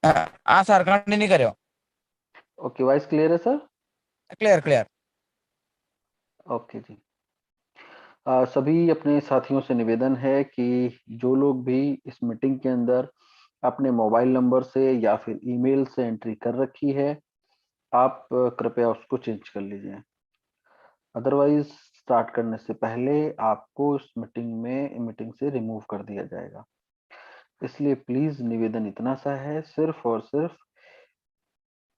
हाँ sir, continue करो। Okay, voice clear है सर? Clear clear. ओके जी। सभी अपने साथियों से निवेदन है कि जो लोग भी इस मीटिंग के अंदर अपने मोबाइल नंबर से या फिर ईमेल से एंट्री कर रखी है, आप कृपया उसको चेंज कर लीजिए। अदरवाइज स्टार्ट करने से पहले आपको इस मीटिंग से रिमूव कर दिया जाएगा। इसलिए प्लीज निवेदन इतना सा है, सिर्फ और सिर्फ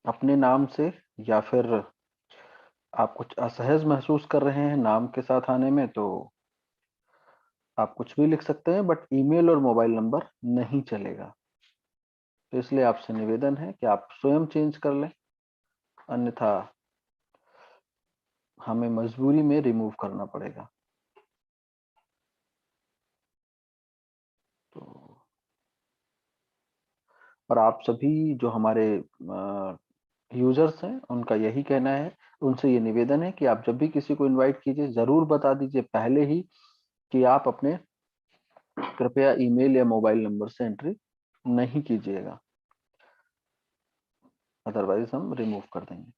अपने नाम से, या फिर आप कुछ असहज महसूस कर रहे हैं नाम के साथ आने में, तो आप कुछ भी लिख सकते हैं, बट ईमेल और मोबाइल नंबर नहीं चलेगा। तो इसलिए आपसे निवेदन है कि आप स्वयं चेंज कर लें, अन्यथा हमें मजबूरी में रिमूव करना पड़ेगा। तो और आप सभी जो हमारे यूजर्स हैं, उनका यही कहना है, उनसे ये निवेदन है कि आप जब भी किसी को इनवाइट कीजिए, जरूर बता दीजिए पहले ही कि आप अपने कृपया ईमेल या मोबाइल नंबर से एंट्री नहीं कीजिएगा, अदरवाइज हम रिमूव कर देंगे।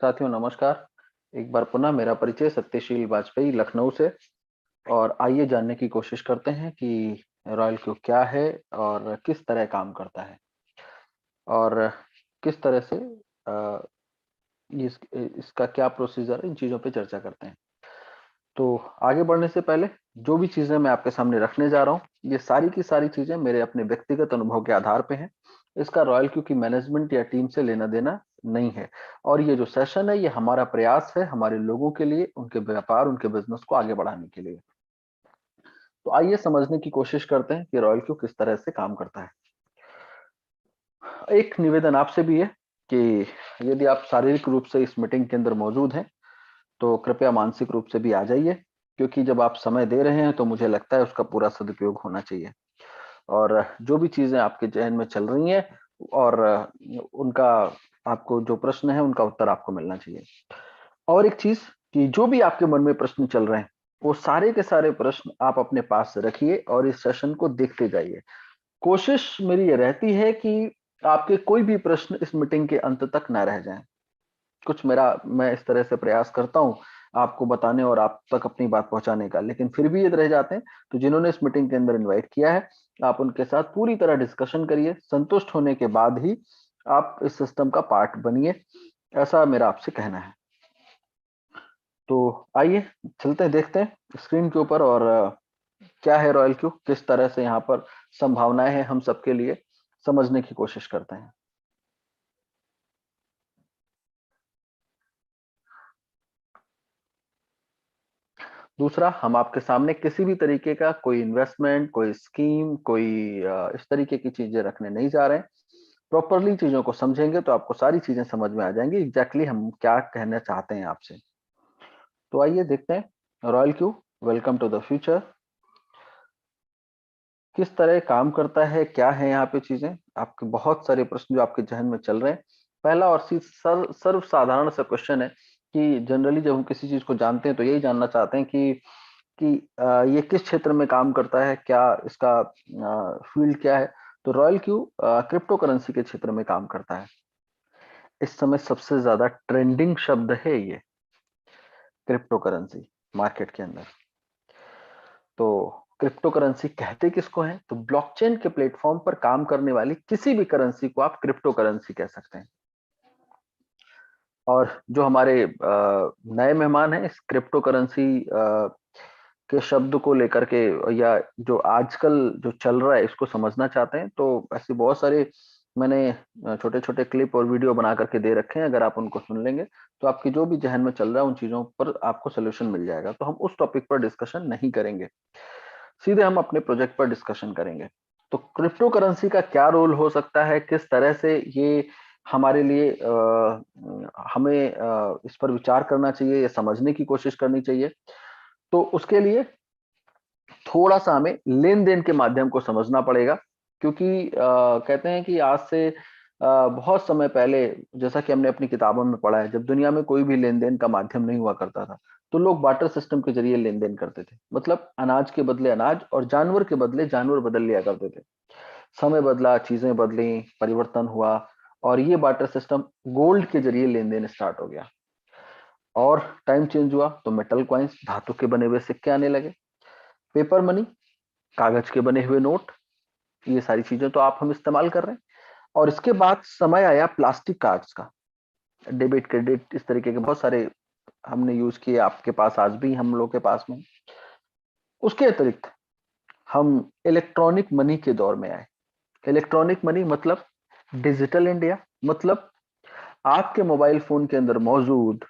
साथियों नमस्कार। एक बार पुनः मेरा परिचय सत्यशील वाजपेयी, लखनऊ से। और आइए जानने की कोशिश करते हैं कि रॉयल क्यू क्या है और किस तरह काम करता है, और किस तरह से इसका क्या प्रोसीजर है, इन चीजों पे चर्चा करते हैं। तो आगे बढ़ने से पहले जो भी चीजें मैं आपके सामने रखने जा रहा हूँ, ये सारी की सारी चीजें मेरे अपने व्यक्तिगत अनुभव के आधार पे हैं। इसका रॉयल क्यू की मैनेजमेंट या टीम से लेना देना नहीं है। और ये जो सेशन है, ये हमारा प्रयास है हमारे लोगों के लिए, उनके व्यापार, उनके बिजनेस को आगे बढ़ाने के लिए। तो आइए समझने की कोशिश करते हैं कि रॉयल क्यू किस तरह से काम करता है। एक निवेदन आपसे भी है कि यदि आप शारीरिक रूप से इस मीटिंग के अंदर मौजूद हैं, तो कृपया मानसिक रूप से भी आ जाइए, क्योंकि जब आप समय दे रहे हैं तो मुझे लगता है उसका पूरा सदुपयोग होना चाहिए। और जो भी चीजें आपके जहन में चल रही हैं, और उनका, आपको जो प्रश्न है उनका उत्तर आपको मिलना चाहिए। और एक चीज, कि जो भी आपके मन में प्रश्न चल रहे हैं, वो सारे के सारे प्रश्न आप अपने पास से रखिए और इस सेशन को देखते जाइए। कोशिश मेरी ये रहती है कि आपके कोई भी प्रश्न इस मीटिंग के अंत तक ना रह जाएं। कुछ मेरा, मैं इस तरह से प्रयास करता हूं आपको बताने और आप तक अपनी बात पहुंचाने का, लेकिन फिर भी ये रह जाते हैं। तो जिन्होंने इस मीटिंग के अंदर इनवाइट किया है, आप उनके साथ पूरी तरह डिस्कशन करिए, संतुष्ट होने के बाद ही आप इस सिस्टम का पार्ट बनिए, ऐसा मेरा आपसे कहना है। तो आइए चलते हैं, देखते हैं स्क्रीन के ऊपर, और क्या है रॉयल क्यू, किस तरह से यहाँ पर संभावनाएं हैं हम सबके लिए, समझने की कोशिश करते हैं। दूसरा, हम आपके सामने किसी भी तरीके का कोई इन्वेस्टमेंट, कोई स्कीम, कोई इस तरीके की चीजें रखने नहीं जा रहे हैं। प्रॉपरली चीजों को समझेंगे तो आपको सारी चीजें समझ में आ जाएंगी, एग्जैक्टली हम क्या कहना चाहते हैं आपसे। तो आइए देखते हैं Royal Q, welcome to the future, किस तरह काम करता है, क्या है यहाँ पे चीजें। आपके बहुत सारे प्रश्न जो आपके जहन में चल रहे हैं, पहला और सर्व साधारण सा क्वेश्चन है कि जनरली जब हम किसी चीज को जानते हैं तो यही जानना चाहते हैं कि ये किस क्षेत्र में काम करता है, क्या इसका फील्ड क्या है। तो रॉयल क्यू क्रिप्टो करेंसी के क्षेत्र में काम करता है। इस समय सबसे ज्यादा ट्रेंडिंग शब्द है ये, क्रिप्टो करेंसी, मार्केट के अंदर। तो क्रिप्टो करेंसी कहते किसको हैं? तो ब्लॉकचेन के प्लेटफॉर्म पर काम करने वाली किसी भी करेंसी को आप क्रिप्टो करेंसी कह सकते हैं। और जो हमारे नए मेहमान हैं इस क्रिप्टो करेंसी के शब्द को लेकर के, या जो आजकल जो चल रहा है इसको समझना चाहते हैं, तो ऐसे बहुत सारे मैंने छोटे छोटे क्लिप और वीडियो बना करके दे रखे हैं। अगर आप उनको सुन लेंगे तो आपकी जो भी जहन में चल रहा है उन चीजों पर आपको सोल्यूशन मिल जाएगा। तो हम उस टॉपिक पर डिस्कशन नहीं करेंगे, सीधे हम अपने प्रोजेक्ट पर डिस्कशन करेंगे। तो क्रिप्टो करेंसी का क्या रोल हो सकता है, किस तरह से ये हमारे लिए हमें इस पर विचार करना चाहिए या समझने की कोशिश करनी चाहिए। तो उसके लिए थोड़ा सा हमें लेन देन के माध्यम को समझना पड़ेगा, क्योंकि कहते हैं कि आज से बहुत समय पहले, जैसा कि हमने अपनी किताबों में पढ़ा है, जब दुनिया में कोई भी लेन देन का माध्यम नहीं हुआ करता था तो लोग बार्टर सिस्टम के जरिए लेन देन करते थे। मतलब अनाज के बदले अनाज और जानवर के बदले जानवर बदल लिया करते थे। समय बदला, चीजें बदली, परिवर्तन हुआ, और ये बार्टर सिस्टम गोल्ड के जरिए लेन देन स्टार्ट हो गया। और टाइम चेंज हुआ तो मेटल कॉइन्स, धातु के बने हुए सिक्के आने लगे, पेपर मनी, कागज के बने हुए नोट, ये सारी चीजें तो आप हम इस्तेमाल कर रहे हैं। और इसके बाद समय आया प्लास्टिक कार्ड्स का, डेबिट क्रेडिट इस तरीके के बहुत सारे हमने यूज किए, आपके पास आज भी हम लोग के पास में। उसके अतिरिक्त हम इलेक्ट्रॉनिक मनी के दौर में आए। इलेक्ट्रॉनिक मनी मतलब डिजिटल इंडिया, मतलब आपके मोबाइल फोन के अंदर मौजूद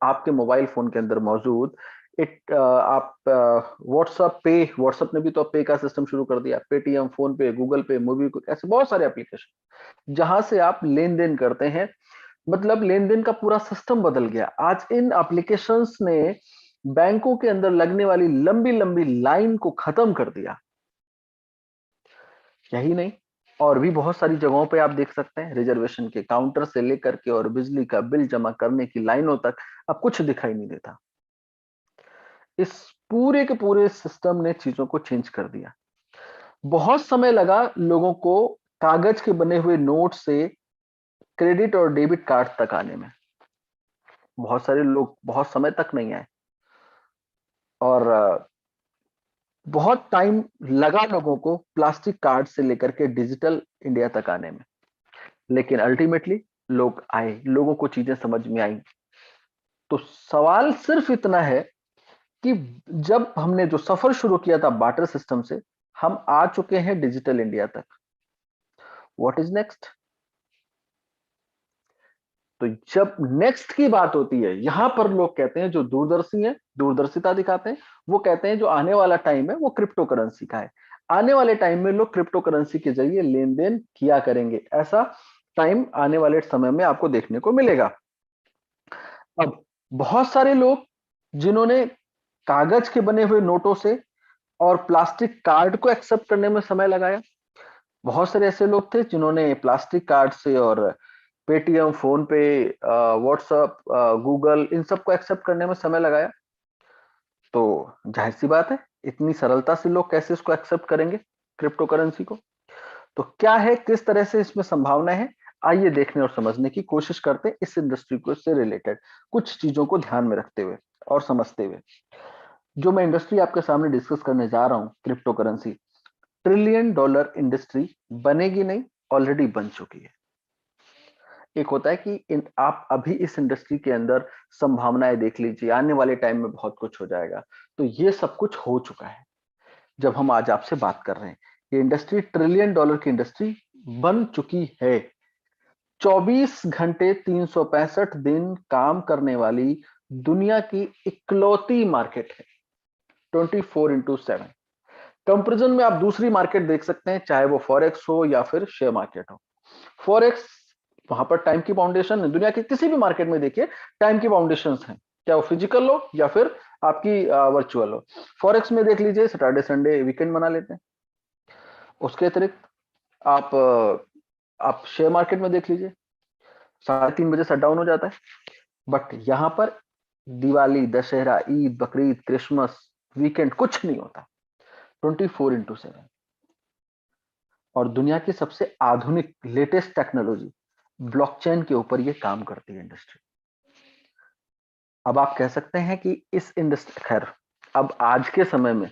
आपके मोबाइल फोन के अंदर मौजूद आप व्हाट्सएप ने भी तो पे का सिस्टम शुरू कर दिया, पेटीएम, फोन पे, गूगल पे, मूवी, ऐसे बहुत सारे एप्लीकेशन जहां से आप लेन देन करते हैं। मतलब लेन देन का पूरा सिस्टम बदल गया। आज इन एप्लीकेशंस ने बैंकों के अंदर लगने वाली लंबी लंबी लाइन को खत्म कर दिया। यही नहीं, और भी बहुत सारी जगहों पे आप देख सकते हैं, रिजर्वेशन के काउंटर से लेकर के और बिजली का बिल जमा करने की लाइनों तक अब कुछ दिखाई नहीं देता। इस पूरे के पूरे सिस्टम ने चीजों को चेंज कर दिया। बहुत समय लगा लोगों को कागज के बने हुए नोट से क्रेडिट और डेबिट कार्ड तक आने में। बहुत सारे लोग बहुत समय तक नहीं आए, और बहुत टाइम लगा लोगों को प्लास्टिक कार्ड से लेकर के डिजिटल इंडिया तक आने में। लेकिन अल्टीमेटली लोग आए, लोगों को चीजें समझ में आई। तो सवाल सिर्फ इतना है कि जब हमने जो सफर शुरू किया था बार्टर सिस्टम से, हम आ चुके हैं डिजिटल इंडिया तक। What is next? तो जब नेक्स्ट की बात होती है, यहां पर लोग कहते हैं, जो दूरदर्शी है, दूरदर्शिता दिखाते हैं, वो कहते हैं जो आने वाला टाइम है वो क्रिप्टो करेंसी का है। आने वाले टाइम में लोग क्रिप्टो करेंसी के जरिए लेन देन किया करेंगे। ऐसा टाइम आने वाले समय में आपको देखने को मिलेगा। अब बहुत सारे लोग जिन्होंने कागज के बने हुए नोटों से और प्लास्टिक कार्ड को एक्सेप्ट करने में समय लगाया, बहुत सारे ऐसे लोग थे जिन्होंने प्लास्टिक कार्ड से और पेटीएम, फोन पे, व्हाट्सएप, गूगल, इन सबको एक्सेप्ट करने में समय लगाया। तो जाहिर सी बात है, इतनी सरलता से लोग कैसे इसको एक्सेप्ट करेंगे, क्रिप्टो करेंसी को? तो क्या है, किस तरह से इसमें संभावना है, आइए देखने और समझने की कोशिश करते हैं इस इंडस्ट्री को से रिलेटेड कुछ चीजों को ध्यान में रखते हुए और समझते हुए। जो मैं इंडस्ट्री आपके सामने डिस्कस करने जा रहा हूं, crypto currency, trillion dollar industry बनेगी नहीं, ऑलरेडी बन चुकी है। एक होता है कि आप अभी इस इंडस्ट्री के अंदर संभावनाएं देख लीजिए, आने वाले टाइम में बहुत कुछ हो जाएगा। तो ये सब कुछ हो चुका है जब हम आज आपसे बात कर रहे हैं। ये इंडस्ट्री ट्रिलियन डॉलर की इंडस्ट्री बन चुकी है। 24 घंटे 365 दिन काम करने वाली दुनिया की इकलौती मार्केट है, 24/7। कंपेरिजन में आप दूसरी मार्केट देख सकते हैं, चाहे वो फॉरेक्स हो या फिर शेयर मार्केट हो। फॉरेक्स, वहां पर टाइम की बाउंडेशन है। दुनिया के किसी भी मार्केट में देखिए, टाइम की बाउंडेशंस हैं, चाहे वो फिजिकल हो या फिर आपकी वर्चुअल हो। फॉरेक्स में देख लीजिए, सैटरडे संडे वीकेंड मना लेते हैं। उसके अतिरिक्त आप आप शेयर मार्केट में देख लीजिए, 3:30 बजे शट डाउन हो जाता है। बट यहां पर दिवाली, दशहरा, ईद, बकरीद, क्रिसमस, वीकेंड कुछ नहीं होता, 24/7। और दुनिया की सबसे आधुनिक लेटेस्ट टेक्नोलॉजी ब्लॉकचेन के ऊपर ये काम करती है इंडस्ट्री। अब आप कह सकते हैं कि इस इंडस्ट्री, खैर अब आज के समय में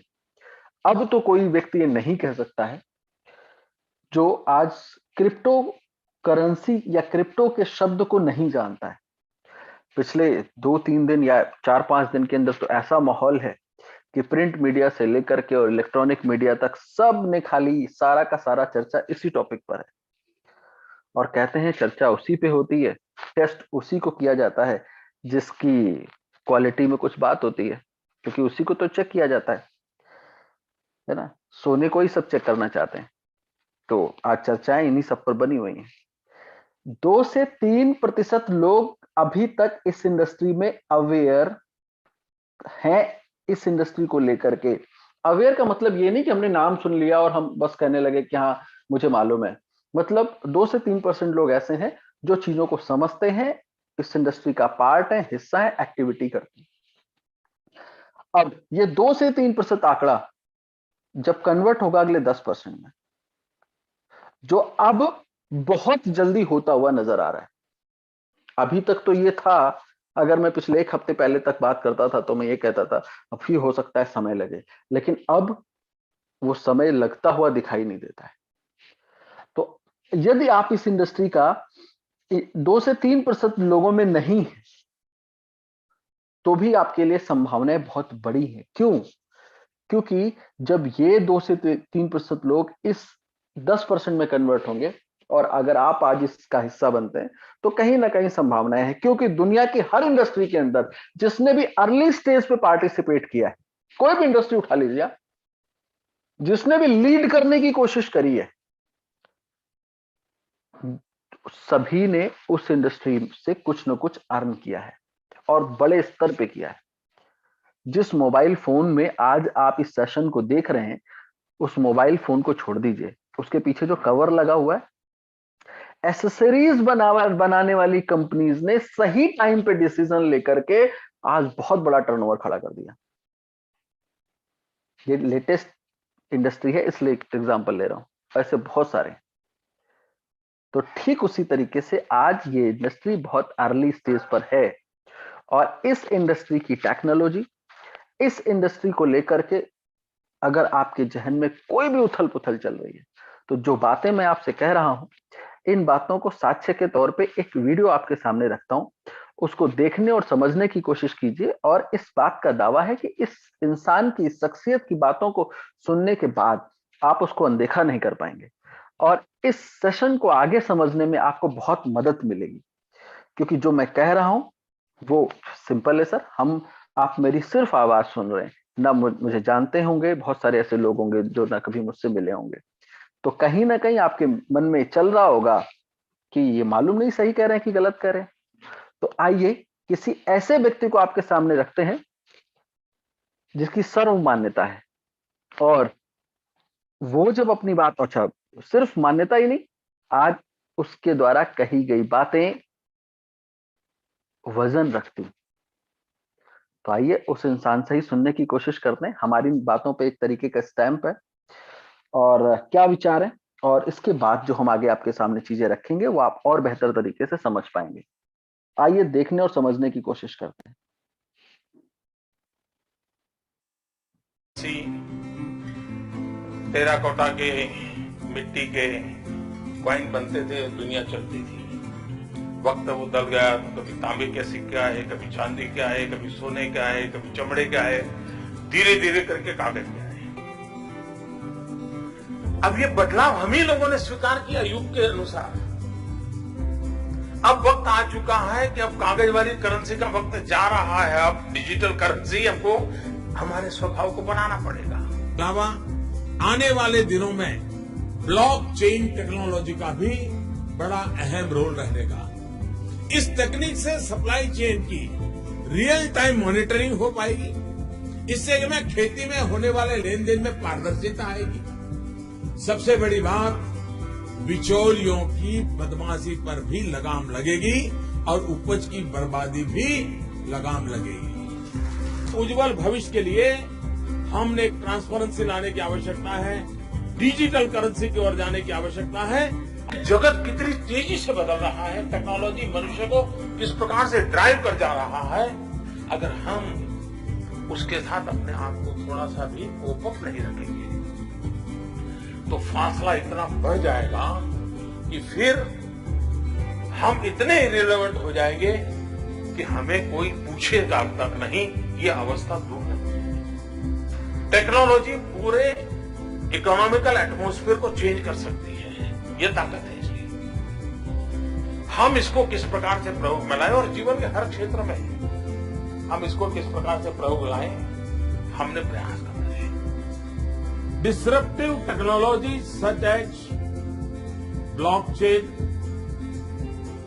अब तो कोई व्यक्ति ये नहीं कह सकता है जो आज क्रिप्टो करेंसी या क्रिप्टो के शब्द को नहीं जानता है। पिछले 2-3 दिन या 4-5 दिन के अंदर तो ऐसा माहौल है कि प्रिंट मीडिया से लेकर के और इलेक्ट्रॉनिक मीडिया तक सब ने खाली सारा का सारा चर्चा इसी टॉपिक पर है। और कहते हैं चर्चा उसी पे होती है, टेस्ट उसी को किया जाता है जिसकी क्वालिटी में कुछ बात होती है, क्योंकि उसी को तो चेक किया जाता है ना। सोने को ही सब चेक करना चाहते हैं। तो आज चर्चाएं इन्हीं सब पर बनी हुई हैं। 2 से 3% लोग अभी तक इस इंडस्ट्री में अवेयर हैं इस इंडस्ट्री को लेकर के अवेयर का मतलब ये नहीं कि हमने नाम सुन लिया और हम बस कहने लगे कि हाँ मुझे मालूम है। मतलब 2 से 3% लोग ऐसे हैं जो चीजों को समझते हैं, इस इंडस्ट्री का पार्ट है, हिस्सा है, एक्टिविटी करते हैं। अब ये 2 से 3% आंकड़ा जब कन्वर्ट होगा अगले 10% में, जो अब बहुत जल्दी होता हुआ नजर आ रहा है। अभी तक तो ये था, अगर मैं पिछले 1 हफ्ते पहले तक बात करता था तो मैं ये कहता था अभी हो सकता है समय लगे, लेकिन अब वो समय लगता हुआ दिखाई नहीं देता है। तो यदि आप इस इंडस्ट्री का 2 से 3% लोगों में नहीं है, तो भी आपके लिए संभावनाएं बहुत बड़ी हैं। क्यों? क्योंकि जब ये 2 से 3% लोग इस 10% में कन्वर्ट होंगे और अगर आप आज इसका हिस्सा बनते हैं तो कहीं ना कहीं संभावनाएं हैं। क्योंकि दुनिया की हर इंडस्ट्री के अंदर जिसने भी अर्ली स्टेज पे पार्टिसिपेट किया है, कोई भी इंडस्ट्री उठा लीजिए, जिसने भी लीड करने की कोशिश करी है, सभी ने उस इंडस्ट्री से कुछ न कुछ अर्न किया है और बड़े स्तर पे किया है। जिस मोबाइल फोन में आज आप इस सेशन को देख रहे हैं, उस मोबाइल फोन को छोड़ दीजिए, उसके पीछे जो कवर लगा हुआ है, एसेसरीज बनाने वाली कंपनीज ने सही टाइम पे डिसीजन लेकर के आज बहुत बड़ा टर्नओवर खड़ा कर दिया। ये लेटेस्ट इंडस्ट्री है इसलिए एग्जांपल ले रहा हूं, ऐसे बहुत सारे। तो ठीक उसी तरीके से आज ये इंडस्ट्री बहुत अर्ली स्टेज पर है और इस इंडस्ट्री की टेक्नोलॉजी, इस इंडस्ट्री को लेकर के अगर आपके जहन में कोई भी उथल पुथल चल रही है, तो जो बातें मैं आपसे कह रहा हूं, इन बातों को साक्ष्य के तौर पे एक वीडियो आपके सामने रखता हूं, उसको देखने और समझने की कोशिश कीजिए। और इस बात का दावा है कि इस इंसान की शख्सियत की बातों को सुनने के बाद आप उसको अनदेखा नहीं कर पाएंगे और इस सेशन को आगे समझने में आपको बहुत मदद मिलेगी। क्योंकि जो मैं कह रहा हूं वो सिंपल है सर, आप मेरी सिर्फ आवाज सुन रहे हैं, ना मुझे जानते होंगे। बहुत सारे ऐसे लोग होंगे जो ना कभी मुझसे मिले होंगे, तो कहीं ना कहीं आपके मन में चल रहा होगा कि ये मालूम नहीं सही कह रहे हैं कि गलत कह रहे हैं। तो आइए किसी ऐसे व्यक्ति को आपके सामने रखते हैं जिसकी सर्व मान्यता है और वो जब अपनी बात, अच्छा सिर्फ मान्यता ही नहीं, आज उसके द्वारा कही गई बातें वजन रखती। तो आइए उस इंसान से ही सुनने की कोशिश करते हैं। हमारी बातों पे एक तरीके का स्टैंप है और क्या विचार है, और इसके बाद जो हम आगे आपके सामने चीजें रखेंगे वो आप और बेहतर तरीके से समझ पाएंगे। आइए देखने और समझने की कोशिश करते हैं। टेराकोटा के, मिट्टी के कॉइन बनते थे, दुनिया चलती थी। वक्त वो बदल गया, तो कभी तांबे के सिक्के आए, कभी चांदी के आए, कभी सोने के आए, कभी चमड़े के आए, धीरे धीरे करके कागज के आए। अब ये बदलाव हम ही लोगों ने स्वीकार किया युग के अनुसार। अब वक्त आ चुका है कि अब कागज वाली करेंसी का वक्त जा रहा है। अब डिजिटल करेंसी हमको हमारे स्वभाव को बनाना पड़ेगा। अलावा आने वाले दिनों में ब्लॉकचेन टेक्नोलॉजी का भी बड़ा अहम रोल रहेगा। इस तकनीक से सप्लाई चेन की रियल टाइम मॉनिटरिंग हो पाएगी। इससे में खेती में होने वाले लेन देन में पारदर्शिता आएगी। सबसे बड़ी बात, बिचौलियों की बदमाशी पर भी लगाम लगेगी और उपज की बर्बादी भी लगाम लगेगी। उज्जवल भविष्य के लिए हमने एक ट्रांसपेरेंसी लाने की आवश्यकता है, डिजिटल करेंसी की ओर जाने की आवश्यकता है। जगत कितनी तेजी से बदल रहा है, टेक्नोलॉजी मनुष्य को किस प्रकार से ड्राइव कर जा रहा है। अगर हम उसके साथ अपने आप को थोड़ा सा भी कोप अप नहीं रखेंगे तो फासला इतना बढ़ जाएगा कि फिर हम इतने इरेलेवेंट हो जाएंगे कि हमें कोई पूछेगा तक नहीं। ये अवस्था दूर नहीं। टेक्नोलॉजी पूरे इकोनॉमिकल एटमॉस्फेयर को चेंज कर सकती है, ये ताकत है इसकी। हम इसको किस प्रकार से प्रयोग में लाएं और जीवन के हर क्षेत्र में हम इसको किस प्रकार से प्रयोग लाएं, हमने प्रयास करना है। Disruptive technologies such as blockchain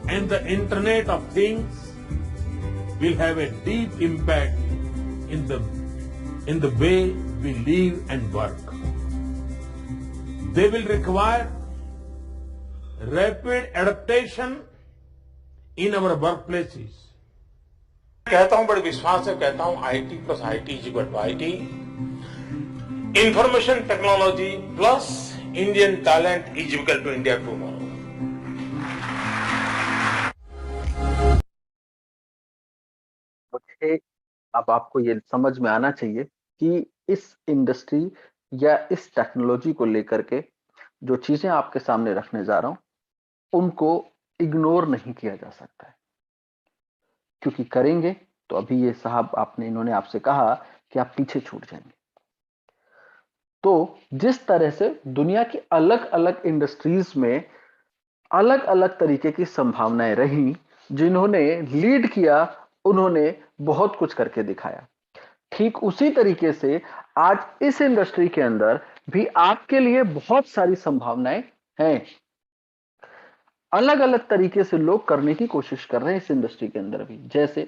and the Internet of Things will have a deep impact in the in the way we live and work. They will require rapid adaptation in our workplaces. कहता हूं बड़े विश्वास से कहता हूं IT plus IT is equal to IT information technology plus Indian talent is equal to India tomorrow. मुझे अब आपको ये समझ में आना चाहिए कि इस इंडस्ट्री या इस टेक्नोलॉजी को लेकर के जो चीजें आपके सामने रखने जा रहा हूं उनको इग्नोर नहीं किया जा सकता है, क्योंकि करेंगे तो अभी ये साहब इन्होंने आपसे कहा कि आप पीछे छूट जाएंगे। तो जिस तरह से दुनिया की अलग अलग इंडस्ट्रीज में अलग अलग तरीके की संभावनाएं रही, जिन्होंने लीड किया उन्होंने बहुत कुछ करके दिखाया, ठीक उसी तरीके से आज इस इंडस्ट्री के अंदर भी आपके लिए बहुत सारी संभावनाएं हैं। अलग अलग तरीके से लोग करने की कोशिश कर रहे हैं इस इंडस्ट्री के अंदर भी। जैसे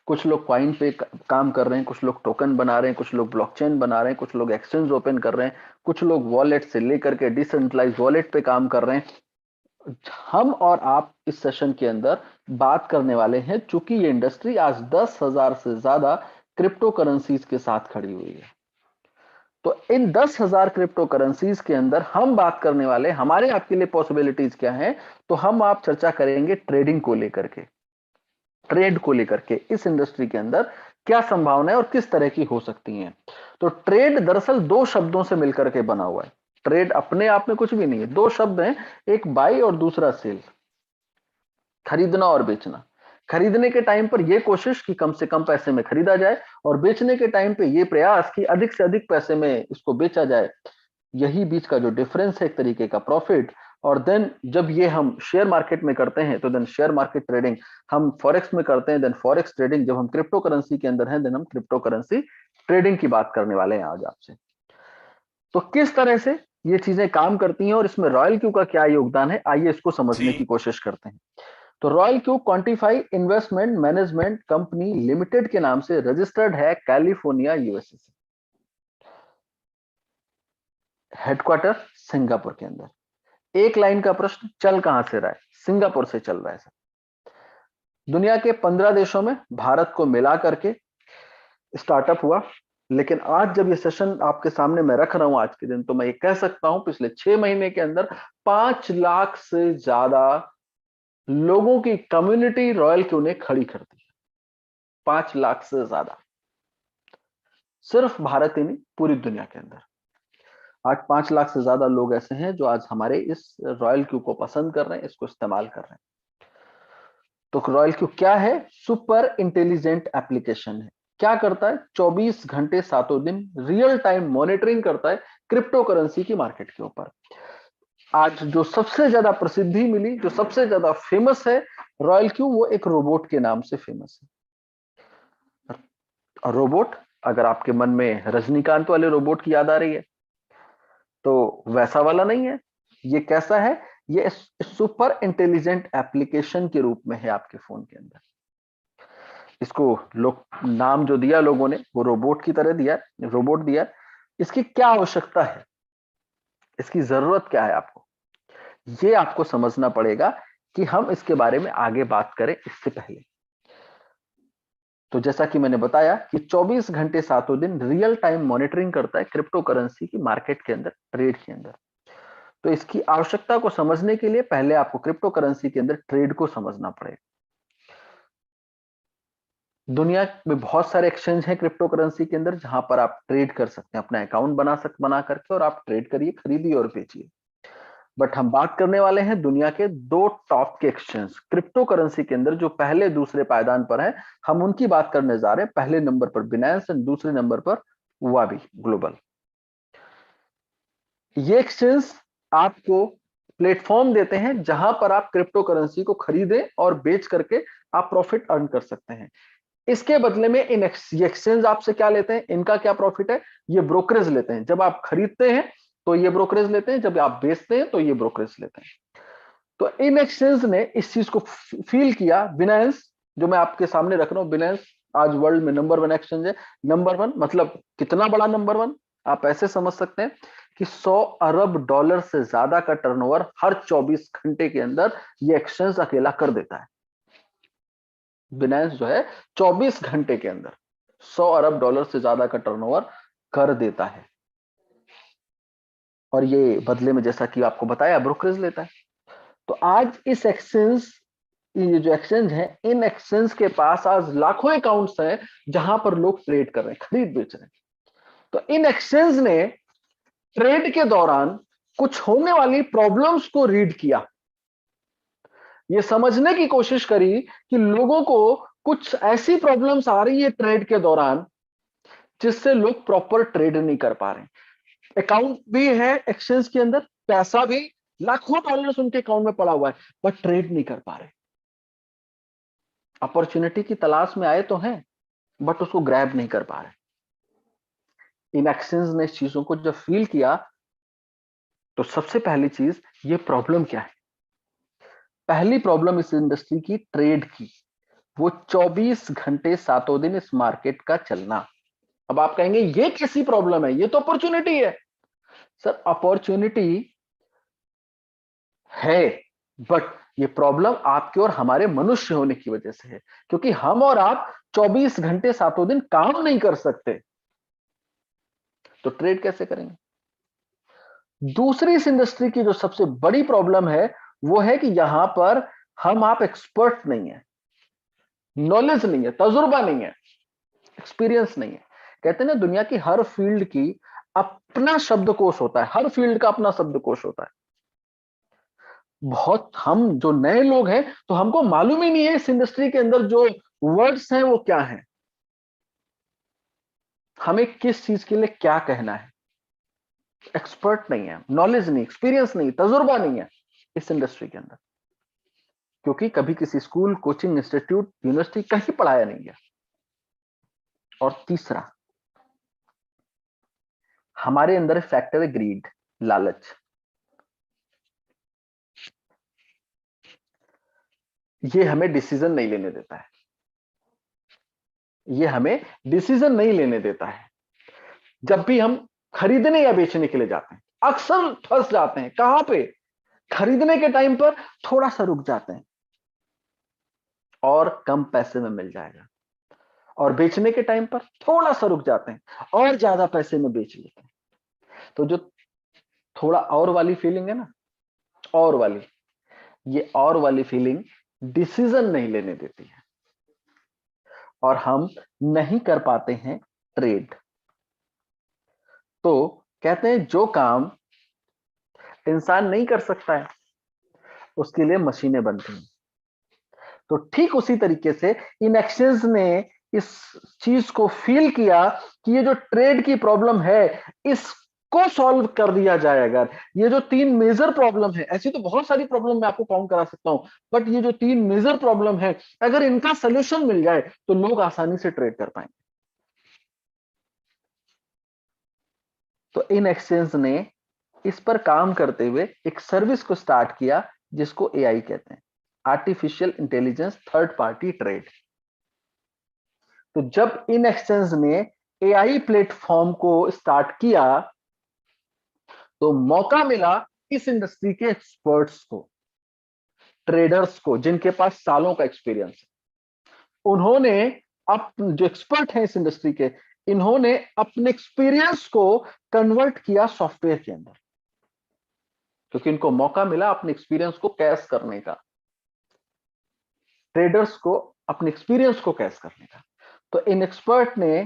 कुछ लोग कॉइन पे काम कर रहे हैं, कुछ लोग टोकन बना रहे हैं, कुछ लोग ब्लॉकचेन बना रहे हैं, कुछ लोग एक्सचेंज ओपन कर रहे हैं, कुछ लोग वॉलेट से लेकर के डिसेंट्रलाइज वॉलेट पे काम कर रहे हैं। हम और आप इस सेशन के अंदर बात करने वाले हैं, चूंकि ये इंडस्ट्री आज 10,000 से ज्यादा क्रिप्टो करेंसीज के साथ खड़ी हुई है। तो इन 10,000 क्रिप्टो करेंसीज के अंदर हम बात करने वाले, हमारे आपके लिए पॉसिबिलिटीज क्या हैं, तो हम आप चर्चा करेंगे ट्रेडिंग को लेकर के, ट्रेड को लेकर के इस इंडस्ट्री के अंदर क्या संभावनाएं और किस तरह की हो सकती हैं। तो ट्रेड दरअसल दो शब्दों से मिलकर के बना हुआ है। ट्रेड अपने आप में कुछ भी नहीं है, दो शब्द हैं, एक बाई और दूसरा सेल, खरीदना और बेचना। खरीदने के टाइम पर यह कोशिश कि कम से कम पैसे में खरीदा जाए और बेचने के टाइम पे यह प्रयास कि अधिक से अधिक पैसे में इसको बेचा जाए। यही बीच का जो डिफरेंस है एक तरीके का प्रॉफिट। और देन जब ये हम शेयर मार्केट में करते हैं तो देन शेयर मार्केट ट्रेडिंग, हम फॉरेक्स में करते हैं देन फॉरेक्स ट्रेडिंग, जब हम क्रिप्टो करेंसी के अंदर हैं देन हम क्रिप्टो करेंसी ट्रेडिंग की बात करने वाले हैं आज आपसे। तो किस तरह से ये चीजें काम करती हैं और इसमें रॉयल क्यू का क्या योगदान है, आइए इसको समझने की कोशिश करते हैं। तो royal Q quantify investment management company limited के नाम से रजिस्टर्ड है कैलिफोर्निया यूएसए से, हेडक्वार्टर सिंगापुर के अंदर। एक लाइन का प्रश्न, चल कहां से रहा है? सिंगापुर से चल रहा है सर। दुनिया के 15 देशों में भारत को मिला करके स्टार्टअप हुआ, लेकिन आज जब ये सेशन आपके सामने मैं रख रहा हूं आज के दिन, तो मैं ये कह सकता हूं पिछले 6 महीने के अंदर 5 लाख से ज्यादा लोगों की कम्युनिटी रॉयल क्यू ने खड़ी कर दी है। 5 लाख से ज्यादा, सिर्फ भारत ही नहीं पूरी दुनिया के अंदर आज 5 लाख से ज्यादा लोग ऐसे हैं जो आज हमारे इस रॉयल क्यू को पसंद कर रहे हैं, इसको इस्तेमाल कर रहे हैं। तो रॉयल क्यू क्या है? सुपर इंटेलिजेंट एप्लीकेशन है। क्या करता है? 24 घंटे 7 दिन रियल टाइम मॉनिटरिंग करता है क्रिप्टो करेंसी की मार्केट के ऊपर। आज जो सबसे ज्यादा प्रसिद्धि मिली, जो सबसे ज्यादा फेमस है रॉयल क्यू, वो एक रोबोट के नाम से फेमस है। रोबोट, अगर आपके मन में रजनीकांत वाले रोबोट की याद आ रही है तो वैसा वाला नहीं है। ये कैसा है? ये सुपर इंटेलिजेंट एप्लीकेशन के रूप में है आपके फोन के अंदर। इसको लोग नाम जो दिया लोगों ने वो रोबोट की तरह दिया, रोबोट दिया। इसकी क्या आवश्यकता है, इसकी जरूरत क्या है आपको, ये आपको समझना पड़ेगा कि हम इसके बारे में आगे बात करें इससे पहले। तो जैसा कि मैंने बताया कि 24 घंटे 7 दिन रियल टाइम मॉनिटरिंग करता है क्रिप्टो करेंसी की मार्केट के अंदर, ट्रेड के अंदर। तो इसकी आवश्यकता को समझने के लिए पहले आपको क्रिप्टो करेंसी के अंदर ट्रेड को समझना पड़ेगा। दुनिया में बहुत सारे एक्सचेंज हैं क्रिप्टो करेंसी के अंदर जहां पर आप ट्रेड कर सकते हैं, अपना अकाउंट बना करके और आप ट्रेड करिए, खरीदिए और बेचिए। बट हम बात करने वाले हैं दुनिया के 2 टॉप के एक्सचेंज क्रिप्टो करेंसी के अंदर जो पहले दूसरे पायदान पर हैं, हम उनकी बात करने जा रहे हैं। पहले नंबर पर बिनेंस एंड दूसरे नंबर पर वाबी ग्लोबल। ये एक्सचेंज आपको प्लेटफॉर्म देते हैं जहां पर आप क्रिप्टो करेंसी को खरीदें और बेच करके आप प्रॉफिट अर्न कर सकते हैं। इसके बदले में ये एक्सचेंज आपसे क्या लेते हैं, इनका क्या प्रॉफिट है? ये ब्रोकरेज लेते हैं। जब आप खरीदते हैं तो ये ब्रोकरेज लेते हैं, जब आप बेचते हैं तो ये ब्रोकरेज लेते हैं। तो इन एक्सचेंज ने इस चीज को फील किया। बिनेंस, जो मैं आपके सामने रख रहा हूं, बिनेंस आज वर्ल्ड में नंबर 1 एक्सचेंज है। नंबर 1 मतलब कितना बड़ा नंबर 1? आप ऐसे समझ सकते हैं कि $100 अरब से ज्यादा का टर्नओवर हर 24 घंटे के अंदर ये एक्सचेंज अकेला कर देता है। बिनांस जो है 24 घंटे के अंदर $100 अरब से ज्यादा का टर्नओवर कर देता है, और ये बदले में जैसा कि आपको बताया ब्रोकरेज लेता है। तो आज इस एक्सचेंज, ये जो एक्सचेंज है, इन एक्सचेंज के पास आज लाखों अकाउंट्स हैं जहां पर लोग ट्रेड कर रहे हैं, खरीद बेच रहे हैं। तो इन एक्सचेंज ने ट्रेड के दौरान कुछ होने वाली प्रॉब्लम्स को रीड किया, ये समझने की कोशिश करी कि लोगों को कुछ ऐसी प्रॉब्लम्स आ रही है ट्रेड के दौरान जिससे लोग प्रॉपर ट्रेड नहीं कर पा रहे। अकाउंट भी है एक्सचेंज के अंदर, पैसा भी लाखों डॉलर्स उनके अकाउंट में पड़ा हुआ है, बट ट्रेड नहीं कर पा रहे। अपॉर्चुनिटी की तलाश में आए तो हैं, बट उसको ग्रैब नहीं कर पा रहे। इन एक्सचेंज ने इस चीजों को जब फील किया तो सबसे पहली चीज, ये प्रॉब्लम क्या है? पहली प्रॉब्लम इस इंडस्ट्री की ट्रेड की, वो 24 घंटे सातों दिन इस मार्केट का चलना। अब आप कहेंगे ये कैसी प्रॉब्लम है, ये तो अपॉर्चुनिटी है। सर अपॉर्चुनिटी है, बट ये प्रॉब्लम आपके और हमारे मनुष्य होने की वजह से है, क्योंकि हम और आप 24 घंटे सातों दिन काम नहीं कर सकते, तो ट्रेड कैसे करेंगे? दूसरी इस इंडस्ट्री की जो सबसे बड़ी प्रॉब्लम है वो है कि यहां पर हम आप एक्सपर्ट नहीं है, नॉलेज नहीं है, तजुर्बा नहीं है, एक्सपीरियंस नहीं है। कहते हैं ना, दुनिया की हर फील्ड की अपना शब्दकोश होता है, हर फील्ड का अपना शब्दकोश होता है। बहुत हम जो नए लोग हैं तो हमको मालूम ही नहीं है इस इंडस्ट्री के अंदर जो वर्ड्स हैं वो क्या हैं, हमें किस चीज के लिए क्या कहना है। एक्सपर्ट नहीं है, नॉलेज नहीं, एक्सपीरियंस नहीं, तजुर्बा नहीं है इस इंडस्ट्री के अंदर, क्योंकि कभी किसी स्कूल, कोचिंग इंस्टीट्यूट, यूनिवर्सिटी कहीं पढ़ाया नहीं गया। और तीसरा, हमारे अंदर फैक्टर है ग्रीड, लालच। ये हमें डिसीजन नहीं लेने देता है, ये हमें डिसीजन नहीं लेने देता है। जब भी हम खरीदने या बेचने के लिए जाते हैं अक्सर फंस जाते हैं। कहां पे? खरीदने के टाइम पर थोड़ा सा रुक जाते हैं और कम पैसे में मिल जाएगा, और बेचने के टाइम पर थोड़ा सा रुक जाते हैं और ज्यादा पैसे में बेच लेते हैं। तो जो थोड़ा और वाली फीलिंग है ना, और वाली, ये और वाली फीलिंग डिसीजन नहीं लेने देती है, और हम नहीं कर पाते हैं ट्रेड। तो कहते हैं जो काम इंसान नहीं कर सकता है उसके लिए मशीनें बनती हैं। तो ठीक उसी तरीके से इन एक्सचेंज ने इस चीज को फील किया कि ये जो ट्रेड की प्रॉब्लम है इसको सॉल्व कर दिया जाए। अगर ये जो 3 मेजर प्रॉब्लम है, ऐसी तो बहुत सारी प्रॉब्लम मैं आपको काउंट करा सकता हूं, बट ये जो 3 मेजर प्रॉब्लम है अगर इनका सोल्यूशन मिल जाए तो लोग आसानी से ट्रेड कर पाएंगे। तो इन एक्सचेंज ने इस पर काम करते हुए एक सर्विस को स्टार्ट किया जिसको एआई कहते हैं, artificial intelligence third party trade. तो जब इन एक्सचेंज ने एआई प्लेटफॉर्म को स्टार्ट किया तो मौका मिला इस इंडस्ट्री के एक्सपर्ट्स को, ट्रेडर्स को, जिनके पास सालों का एक्सपीरियंस है। उन्होंने अब जो एक्सपर्ट हैं इस इंडस्ट्री के, इन्होंने अपने एक्सपीरियंस को कन्वर्ट किया सॉफ्टवेयर के अंदर, क्योंकि इनको मौका मिला अपने एक्सपीरियंस को कैश करने का, ट्रेडर्स को अपने एक्सपीरियंस को कैश करने का। तो इन एक्सपर्ट ने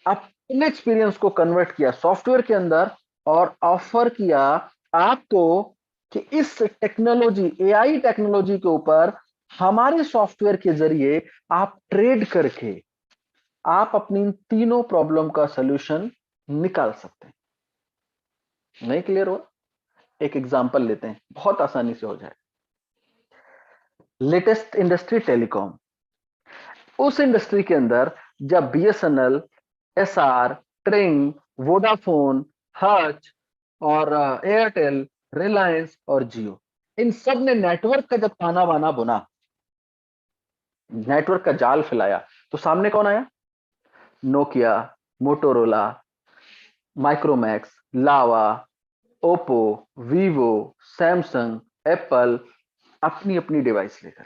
अपने एक्सपीरियंस को कन्वर्ट किया सॉफ्टवेयर के अंदर और ऑफर किया आपको कि इस टेक्नोलॉजी, एआई टेक्नोलॉजी के ऊपर हमारे सॉफ्टवेयर के जरिए आप ट्रेड करके आप अपनी इन तीनों प्रॉब्लम का सॉल्यूशन निकाल सकते हैं। नहीं क्लियर हुआ? एक एग्जांपल लेते हैं, बहुत आसानी से हो जाए। Latest industry telecom. उस इंडस्ट्री के अंदर जब बीएसएनएल, एसआर, ट्रिंग, वोडाफोन, हच और एयरटेल, रिलायंस और जियो, इन सब ने नेटवर्क का जब ताना बाना बुना, नेटवर्क का जाल फैलाया, तो सामने कौन आया? नोकिया, मोटोरोला, माइक्रोमैक्स, लावा, ओप्पो, वीवो, सैमसंग, एप्पल, अपनी अपनी डिवाइस लेकर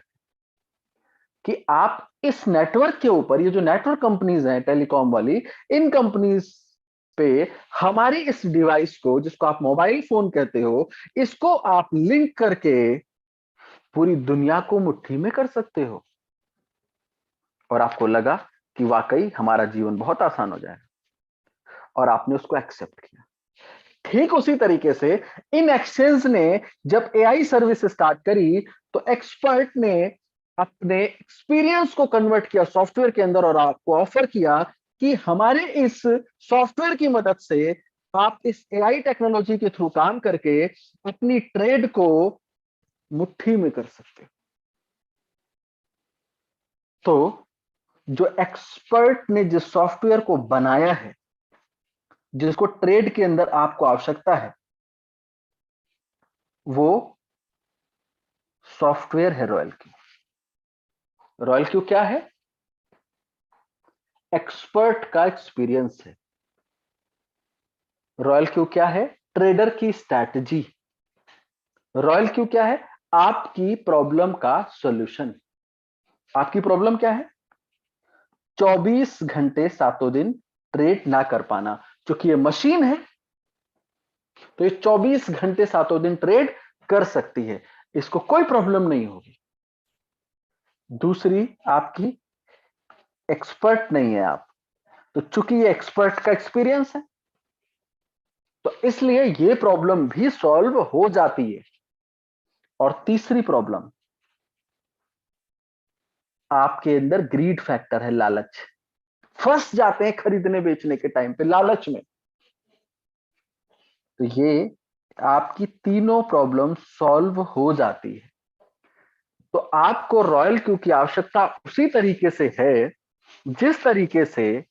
कि आप इस नेटवर्क के ऊपर, ये जो नेटवर्क कंपनीज हैं टेलीकॉम वाली, इन कंपनीज पे हमारी इस डिवाइस को, जिसको आप मोबाइल फोन कहते हो, इसको आप लिंक करके पूरी दुनिया को मुट्ठी में कर सकते हो। और आपको लगा कि वाकई हमारा जीवन बहुत आसान हो जाएगा और आपने उसको एक्सेप्ट किया। ठीक उसी तरीके से इन एक्सचेंज ने जब एआई सर्विस स्टार्ट करी तो एक्सपर्ट ने अपने एक्सपीरियंस को कन्वर्ट किया सॉफ्टवेयर के अंदर और आपको ऑफर किया कि हमारे इस सॉफ्टवेयर की मदद से आप इस एआई टेक्नोलॉजी के थ्रू काम करके अपनी ट्रेड को मुट्ठी में कर सकते हो। तो जो एक्सपर्ट ने जिस सॉफ्टवेयर को बनाया है, जिसको ट्रेड के अंदर आपको आवश्यकता है, वो सॉफ्टवेयर है रॉयल क्यू। रॉयल क्यू क्या है? एक्सपर्ट का एक्सपीरियंस है। रॉयल क्यू क्या है? ट्रेडर की स्ट्रैटेजी। रॉयल क्यू क्या है? आपकी प्रॉब्लम का सॉल्यूशन। आपकी प्रॉब्लम क्या है? 24 घंटे सातों दिन ट्रेड ना कर पाना। क्योंकि ये मशीन है तो ये 24 घंटे सातों दिन ट्रेड कर सकती है, इसको कोई प्रॉब्लम नहीं होगी। दूसरी, आपकी एक्सपर्ट नहीं है आप, तो चूंकि ये एक्सपर्ट का एक्सपीरियंस है तो इसलिए ये प्रॉब्लम भी सॉल्व हो जाती है। और तीसरी प्रॉब्लम, आपके अंदर ग्रीड फैक्टर है, लालच। फंस जाते हैं खरीदने बेचने के टाइम पे लालच में। तो ये आपकी तीनों प्रॉब्लम सॉल्व हो जाती है। तो आपको रॉयल क्यू की आवश्यकता उसी तरीके से है जिस तरीके से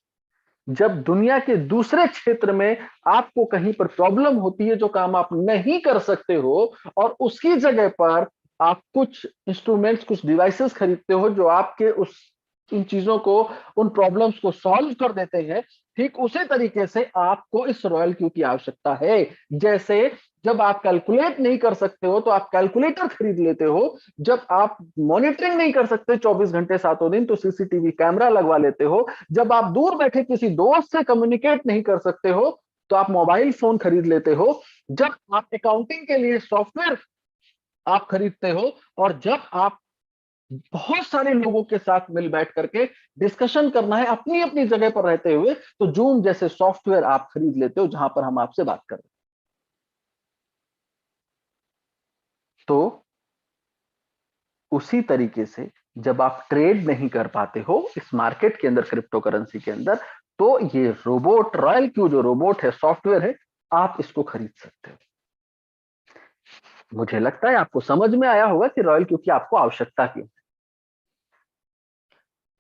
जब दुनिया के दूसरे क्षेत्र में आपको कहीं पर प्रॉब्लम होती है, जो काम आप नहीं कर सकते हो, और उसकी जगह पर आप कुछ इंस्ट्रूमेंट्स, कुछ डिवाइसेस खरीदते हो जो आपके उस इन चीजों को, उन प्रॉब्लम्स को सॉल्व कर देते हैं। ठीक उसी तरीके से आपको इस रॉयल क्यू की आवश्यकता है। जैसे जब आप कैलकुलेट नहीं कर सकते हो तो आप कैलकुलेटर खरीद लेते हो, जब आप मॉनिटरिंग नहीं कर सकते 24 घंटे सातों दिन तो सीसीटीवी कैमरा लगवा लेते हो, जब आप दूर बैठे किसी दोस्त से कम्युनिकेट नहीं कर सकते हो तो आप मोबाइल फोन खरीद लेते हो, जब आप अकाउंटिंग के लिए सॉफ्टवेयर आप खरीदते हो, और जब आप बहुत सारे लोगों के साथ मिल बैठ करके डिस्कशन करना है अपनी अपनी जगह पर रहते हुए, तो जूम जैसे सॉफ्टवेयर आप खरीद लेते हो जहां पर हम आपसे बात कर रहे हैं। तो उसी तरीके से जब आप ट्रेड नहीं कर पाते हो इस मार्केट के अंदर, क्रिप्टो करेंसी के अंदर, तो ये रोबोट, रॉयल क्यू जो रोबोट है, सॉफ्टवेयर है, आप इसको खरीद सकते हो। मुझे लगता है आपको समझ में आया होगा कि रॉयल क्यू की आपको आवश्यकता क्यों।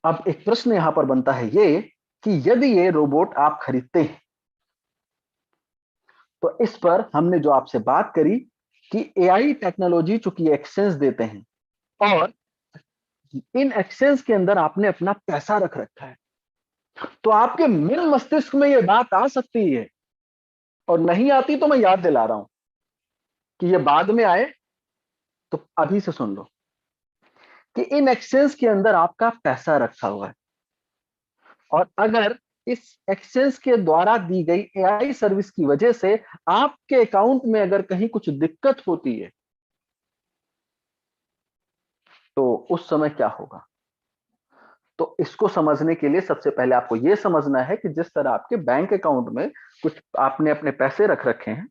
अब एक प्रश्न यहां पर बनता है ये कि यदि ये रोबोट आप खरीदते हैं तो इस पर हमने जो आपसे बात करी कि एआई टेक्नोलॉजी चूंकि एक्सचेंज देते हैं और इन एक्सचेंज के अंदर आपने अपना पैसा रख रखा है, तो आपके मूल मस्तिष्क में ये बात आ सकती है, और नहीं आती तो मैं याद दिला रहा हूं कि ये बाद में आए, तो अभी से सुन लो कि इन एक्सचेंज के अंदर आपका पैसा रखा हुआ है, और अगर इस एक्सचेंज के द्वारा दी गई एआई सर्विस की वजह से आपके अकाउंट में अगर कहीं कुछ दिक्कत होती है तो उस समय क्या होगा। तो इसको समझने के लिए सबसे पहले आपको यह समझना है कि जिस तरह आपके बैंक अकाउंट में कुछ आपने अपने पैसे रख रखे हैं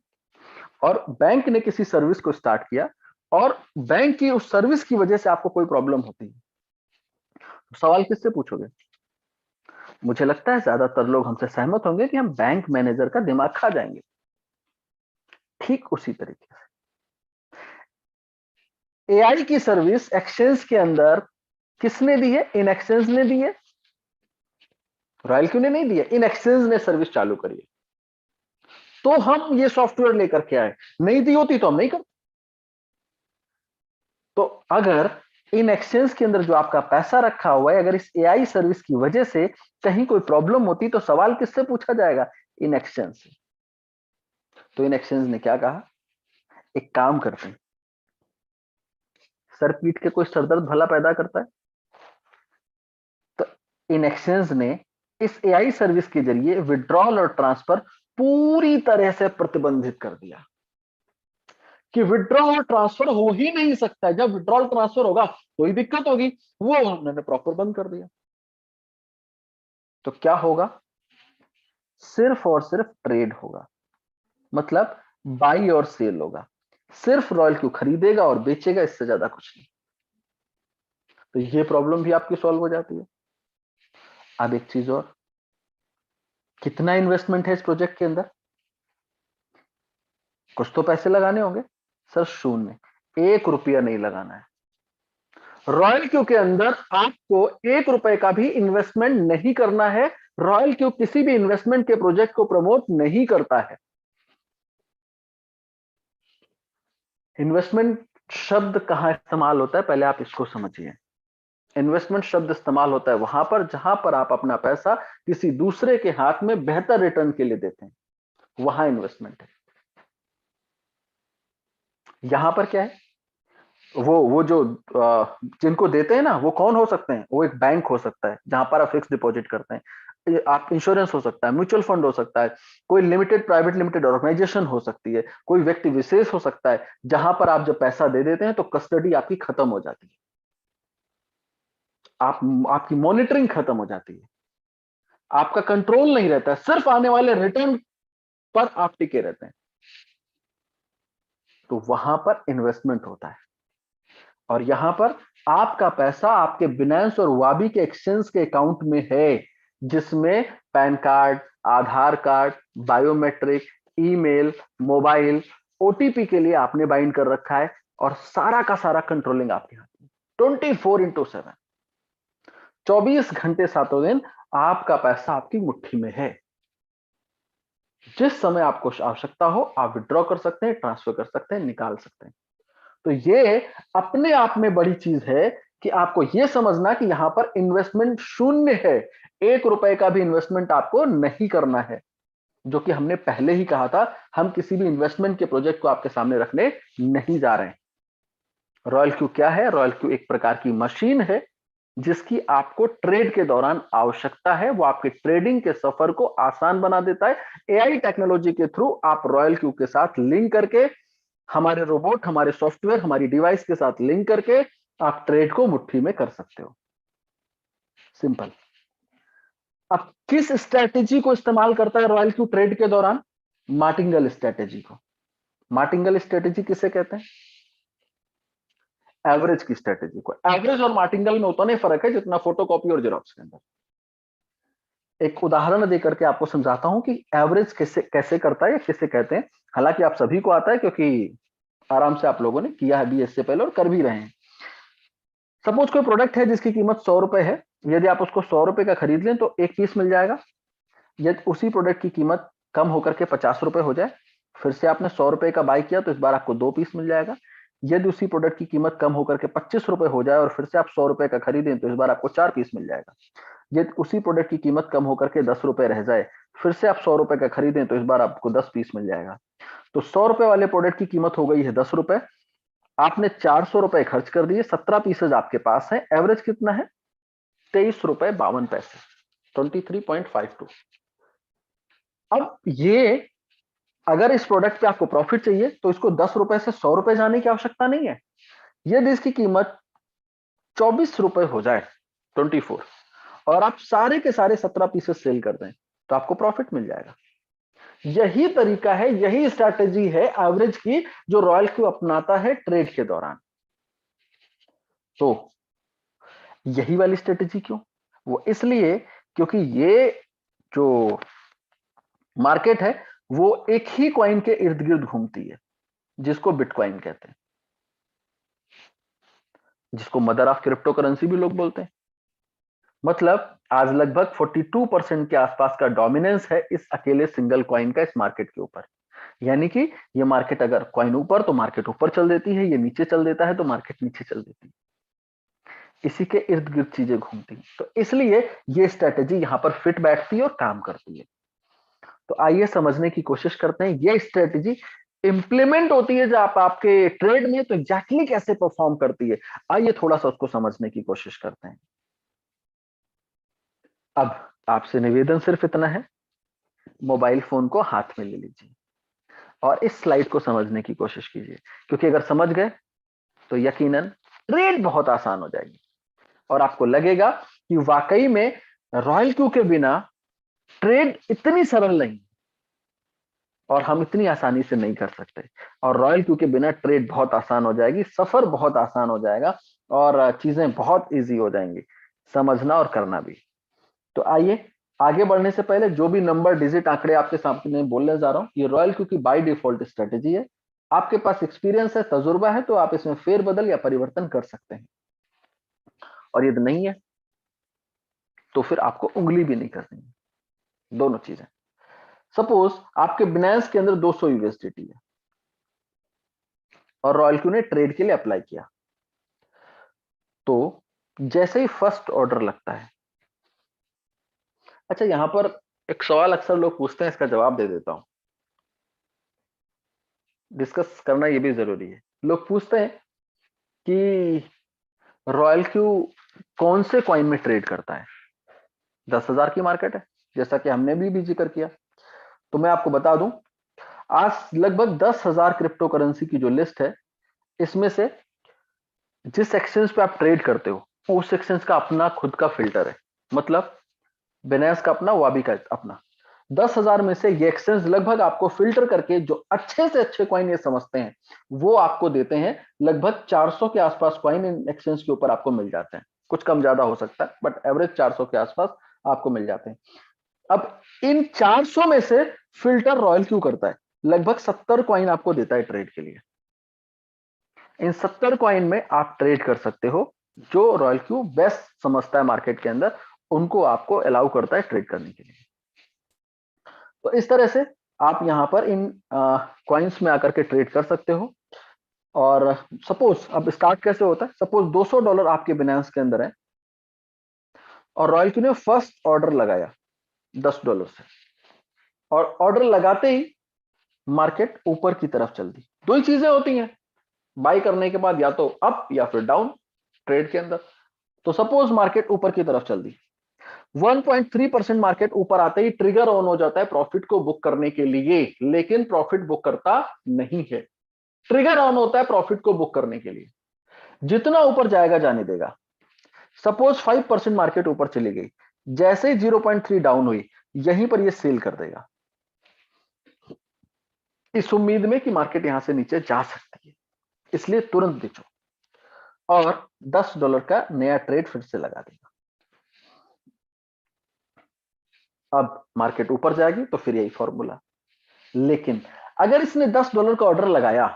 और बैंक ने किसी सर्विस को स्टार्ट किया और बैंक की उस सर्विस की वजह से आपको कोई प्रॉब्लम होती है, तो सवाल किससे पूछोगे। मुझे लगता है ज्यादातर लोग हमसे सहमत होंगे कि हम बैंक मैनेजर का दिमाग खा जाएंगे। ठीक उसी तरीके से एआई की सर्विस एक्सचेंज के अंदर किसने दी है? इन एक्सचेंज ने दी है, रॉयल क्यू ने नहीं दी है, इन एक्सचेंज ने सर्विस चालू करी है। तो हम ये सॉफ्टवेयर लेकर के आए, नहीं दी होती तो हम नहीं करते। तो अगर इन एक्सचेंज के अंदर जो आपका पैसा रखा हुआ है, अगर इस एआई सर्विस की वजह से कहीं कोई प्रॉब्लम होती तो सवाल किससे पूछा जाएगा? इन एक्सचेंज से। तो इन एक्सचेंज ने क्या कहा, एक काम करते हैं, सर पीट के कोई सरदर्द भला पैदा करता है, तो इन एक्सचेंज ने इस एआई सर्विस के जरिए विड्रॉल और ट्रांसफर पूरी तरह से प्रतिबंधित कर दिया कि विड्रॉल और ट्रांसफर हो ही नहीं सकता है। जब विड्रॉल ट्रांसफर होगा कोई दिक्कत होगी, वो उन्होंने प्रॉपर बंद कर दिया। तो क्या होगा? सिर्फ और सिर्फ ट्रेड होगा, मतलब बाई और सेल होगा, सिर्फ रॉयल क्यू खरीदेगा और बेचेगा, इससे ज्यादा कुछ नहीं। तो ये प्रॉब्लम भी आपकी सॉल्व हो जाती है। अब एक चीज और, कितना इन्वेस्टमेंट है इस प्रोजेक्ट के अंदर? कुछ तो पैसे लगाने होंगे। सर 0, 1 रुपया नहीं लगाना है। रॉयल क्यू के अंदर आपको 1 रुपए का भी इन्वेस्टमेंट नहीं करना है। रॉयल क्यू किसी भी इन्वेस्टमेंट के प्रोजेक्ट को प्रमोट नहीं करता है। इन्वेस्टमेंट शब्द कहां इस्तेमाल होता है, पहले आप इसको समझिए। इन्वेस्टमेंट शब्द इस्तेमाल होता है वहां पर जहां पर आप अपना पैसा किसी दूसरे के हाथ में बेहतर रिटर्न के लिए देते हैं, वहां इन्वेस्टमेंट है। यहां पर क्या है, वो जो जिनको देते हैं ना, वो कौन हो सकते हैं? वो एक बैंक हो सकता है जहां पर आप फिक्स डिपॉजिट करते हैं, आप इंश्योरेंस हो सकता है, म्यूचुअल फंड हो सकता है, कोई लिमिटेड प्राइवेट लिमिटेड ऑर्गेनाइजेशन हो सकती है, कोई व्यक्ति विशेष हो सकता है, जहां पर आप जब पैसा दे देते हैं तो कस्टडी आपकी खत्म हो जाती है, आपकी मॉनिटरिंग खत्म हो जाती है, आपका कंट्रोल नहीं रहता है, सिर्फ आने वाले रिटर्न पर आप टिके रहते हैं। तो वहां पर इन्वेस्टमेंट होता है, और यहां पर आपका पैसा आपके बिनेंस और वाबी के एक्सचेंज के अकाउंट में है, जिसमें PAN card, Aadhaar card, biometric, email, mobile, OTP के लिए आपने बाइंड कर रखा है, और सारा का सारा कंट्रोलिंग आपके हाथ में 24/7, 24 घंटे 7 दिन आपका पैसा आपकी मुट्ठी में है। जिस समय आपको आवश्यकता हो आप विड्रॉ कर सकते हैं, ट्रांसफर कर सकते हैं, निकाल सकते हैं। तो ये अपने आप में बड़ी चीज है कि आपको यह समझना कि यहां पर इन्वेस्टमेंट 0 है। 1 रुपए का भी इन्वेस्टमेंट आपको नहीं करना है, जो कि हमने पहले ही कहा था। हम किसी भी इन्वेस्टमेंट के प्रोजेक्ट को आपके सामने रखने नहीं जा रहे हैं। रॉयल क्यू क्या है? रॉयल क्यू एक प्रकार की मशीन है जिसकी आपको ट्रेड के दौरान आवश्यकता है। वो आपके ट्रेडिंग के सफर को आसान बना देता है। एआई टेक्नोलॉजी के थ्रू आप रॉयल क्यू के साथ लिंक करके, हमारे रोबोट, हमारे सॉफ्टवेयर, हमारी डिवाइस के साथ लिंक करके आप ट्रेड को मुट्ठी में कर सकते हो। सिंपल। अब किस स्ट्रेटेजी को इस्तेमाल करता है रॉयल क्यू ट्रेड के दौरान? मार्टिंगल स्ट्रेटेजी को। मार्टिंगल स्ट्रेटेजी किसे कहते हैं? एवरेज की स्ट्रेटेजी को। एवरेज और मार्टिंगल में उतना ही फर्क है जितना फोटोकॉपी और जेरॉक्स के अंदर। एक उदाहरण देकर के आपको समझाता हूं कि एवरेज कैसे करता है या किसे कहते हैं। हालांकि आप सभी को आता है क्योंकि आराम से आप लोगों ने किया है भी इससे पहले और कर भी रहे हैं। सपोज कोई प्रोडक्ट है जिसकी कीमत 100 रुपए है। यदि आप उसको 100 रुपए का खरीद लें तो 1 पीस मिल जाएगा। यदि उसी प्रोडक्ट की कीमत कम होकर के 50 रुपए हो जाए, फिर से आपने 100 रुपए का बाय किया तो इस बार आपको 2 पीस मिल जाएगा। यदि उसी प्रोडक्ट की कीमत कम होकर के 25 रुपए हो जाए और फिर से आप 100 रुपए का खरीदें तो इस बार आपको 4 पीस मिल जाएगा। यदि उसी प्रोडक्ट की कीमत कम होकर के 10 रुपए रह जाए, फिर से आप 100 रुपए का खरीदें तो इस बार आपको 10 पीस मिल जाएगा। तो 100 रुपए वाले प्रोडक्ट की कीमत हो गई है 10 रुपए। आपने 400 रुपए खर्च कर दिए, 17 पीसेज आपके पास है। एवरेज कितना है? 23 रुपए 52 पैसे, 23.52। अब ये अगर इस प्रोडक्ट पे आपको प्रॉफिट चाहिए तो इसको 10 रुपए से 100 रुपए जाने की आवश्यकता नहीं है। यदि इसकी कीमत 24 रुपए हो जाए, 24, और आप सारे के सारे 17 पीसेस सेल कर दें तो आपको प्रॉफिट मिल जाएगा। यही तरीका है, यही स्ट्रैटेजी है एवरेज की जो रॉयल क्यू अपनाता है ट्रेड के दौरान। तो यही वाली स्ट्रेटेजी क्यों? वो इसलिए क्योंकि ये जो मार्केट है वो एक ही कॉइन के इर्द गिर्द घूमती है, जिसको बिटकॉइन कहते हैं, जिसको मदर ऑफ क्रिप्टो करेंसी भी लोग बोलते हैं। मतलब आज लगभग 42% के आसपास का डोमिनेंस है इस अकेले सिंगल कॉइन का इस मार्केट के ऊपर। यानी कि ये मार्केट अगर कॉइन ऊपर तो मार्केट ऊपर चल देती है, ये नीचे चल देता है तो मार्केट नीचे चल देती है। इसी के इर्द गिर्द चीजें घूमती हैं। तो इसलिए ये स्ट्रेटेजी यहां पर फिट बैठती है और काम करती है। तो आइए समझने की कोशिश करते हैं ये स्ट्रेटेजी इंप्लीमेंट होती है जब आपके ट्रेड में, तो एग्जैक्टली कैसे परफॉर्म करती है। आइए थोड़ा सा उसको समझने की कोशिश करते हैं। अब आपसे निवेदन सिर्फ इतना है, मोबाइल फोन को हाथ में ले लीजिए और इस स्लाइड को समझने की कोशिश कीजिए, क्योंकि अगर समझ गए तो यकीनन ट्रेड बहुत आसान हो जाएगी और आपको लगेगा कि वाकई में रॉयल क्यू के बिना ट्रेड इतनी सरल नहीं और हम इतनी आसानी से नहीं कर सकते, और रॉयल क्यू के बिना ट्रेड बहुत आसान हो जाएगी, सफर बहुत आसान हो जाएगा और चीजें बहुत इजी हो जाएंगी समझना और करना भी। तो आइए आगे बढ़ने से पहले जो भी नंबर डिजिट आंकड़े आपके सामने बोलने जा रहा हूं, ये रॉयल क्यू की बाय डिफॉल्ट स्ट्रेटेजी है। आपके पास एक्सपीरियंस है, तजुर्बा है, तो आप इसमें फेरबदल या परिवर्तन कर सकते हैं, और यदि नहीं है तो फिर आपको उंगली भी नहीं करनी है। दोनों चीजें। सपोज आपके बिनांस के अंदर 200 यूएसडीटी है और रॉयल क्यू ने ट्रेड के लिए अप्लाई किया, तो जैसे ही फर्स्ट ऑर्डर लगता है, अच्छा यहां पर एक सवाल अक्सर लोग पूछते हैं, इसका जवाब दे देता हूं, डिस्कस करना ये भी जरूरी है। लोग पूछते हैं कि रॉयल क्यू कौन से कॉइन में ट्रेड करता है। 10,000 की मार्केट है, जैसा कि हमने भी जिक्र किया। तो मैं आपको बता दूं, आज लगभग 10,000 क्रिप्टो करेंसी की जो लिस्ट है, इसमें से जिस एक्सचेंज पे आप ट्रेड करते हो उस एक्सचेंज का अपना खुद का फिल्टर है, मतलब बिनेंस का अपना, वाबी का अपना। 10,000 में से ये एक्सचेंज लगभग आपको फिल्टर करके जो अच्छे से अच्छे कॉइन ये समझते हैं वो आपको देते हैं। लगभग 400 के आसपास कॉइन इन एक्सचेंज के ऊपर आपको मिल जाते हैं, कुछ कम ज्यादा हो सकता है बट एवरेज 400 के आसपास आपको मिल जाते हैं। अब इन 400 में से फिल्टर रॉयल क्यू करता है, लगभग 70 कॉइन आपको देता है ट्रेड के लिए। इन 70 कॉइन में आप ट्रेड कर सकते हो, जो रॉयल क्यू बेस्ट समझता है मार्केट के अंदर, उनको आपको अलाउ करता है ट्रेड करने के लिए। तो इस तरह से आप यहां पर इन कॉइन्स में आकर के ट्रेड कर सकते हो। और सपोज अब स्टार्ट कैसे होता है, सपोज $200 आपके बिनेंस के अंदर है और रॉयल क्यू ने फर्स्ट ऑर्डर लगाया $10 से, और ऑर्डर लगाते ही मार्केट ऊपर की तरफ चल दी। दो ही चीजें होती हैं बाय करने के बाद, या तो अप या फिर डाउन ट्रेड के अंदर। तो सपोज मार्केट ऊपर की तरफ चल दी, 1.3% मार्केट ऊपर आते ही ट्रिगर ऑन हो जाता है प्रॉफिट को बुक करने के लिए, लेकिन प्रॉफिट बुक करता नहीं है। ट्रिगर ऑन होता है प्रॉफिट को बुक करने के लिए, जितना ऊपर जाएगा जाने देगा। सपोज 5% मार्केट ऊपर चली गई, जैसे ही 0.3 डाउन हुई, यहीं पर ये सेल कर देगा, इस उम्मीद में कि मार्केट यहां से नीचे जा सकती है, इसलिए तुरंत बेचो और $10 का नया ट्रेड फिर से लगा देगा। अब मार्केट ऊपर जाएगी तो फिर यही फॉर्मूला। लेकिन अगर इसने $10 का ऑर्डर लगाया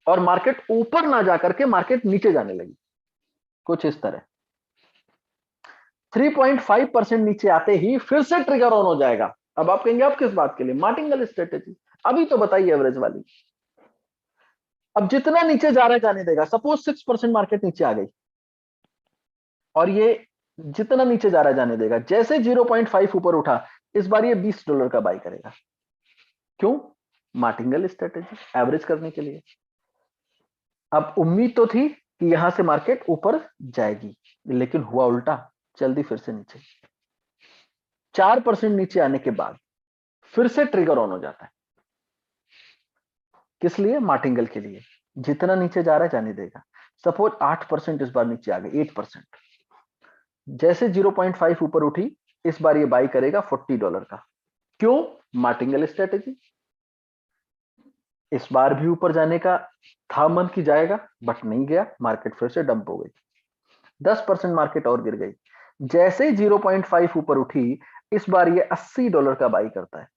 और मार्केट ऊपर ना जाकर के मार्केट नीचे जाने लगी, कुछ इस तरह 3.5% नीचे आते ही फिर से ट्रिगर ऑन हो जाएगा। अब आप कहेंगे आप किस बात के लिए, मार्टिंगल स्ट्रेटेजी अभी तो बताइए एवरेज वाली। अब जितना नीचे जा रहा है जाने देगा। सपोज 6% मार्केट नीचे आ गई और ये जितना नीचे जा रहा है जाने देगा, जैसे 0.5 ऊपर उठा, इस बार ये $20 का बाय करेगा। क्यों? मार्टिंगल स्ट्रेटेजी, एवरेज करने के लिए। अब उम्मीद तो थी कि यहां से मार्केट ऊपर जाएगी, लेकिन हुआ उल्टा, जल्दी फिर से नीचे। 4% नीचे आने के बाद फिर से ट्रिगर ऑन हो जाता है। किस लिए? मार्टिंगल के लिए, जितना नीचे जा रहा है जाने देगा। सपोज 8% इस बार नीचे आ गए, 8%, जैसे 0.5 ऊपर उठी, इस बार ये बाई करेगा $40 का। क्यों? Martingale strategy. इस बार भी ऊपर जाने का था मन की जाएगा, बट नहीं गया, मार्केट फिर से डंप हो गई। 10% मार्केट और गिर गई, जैसे 0.5 ऊपर उठी, इस बार ये $80 का बाई करता है,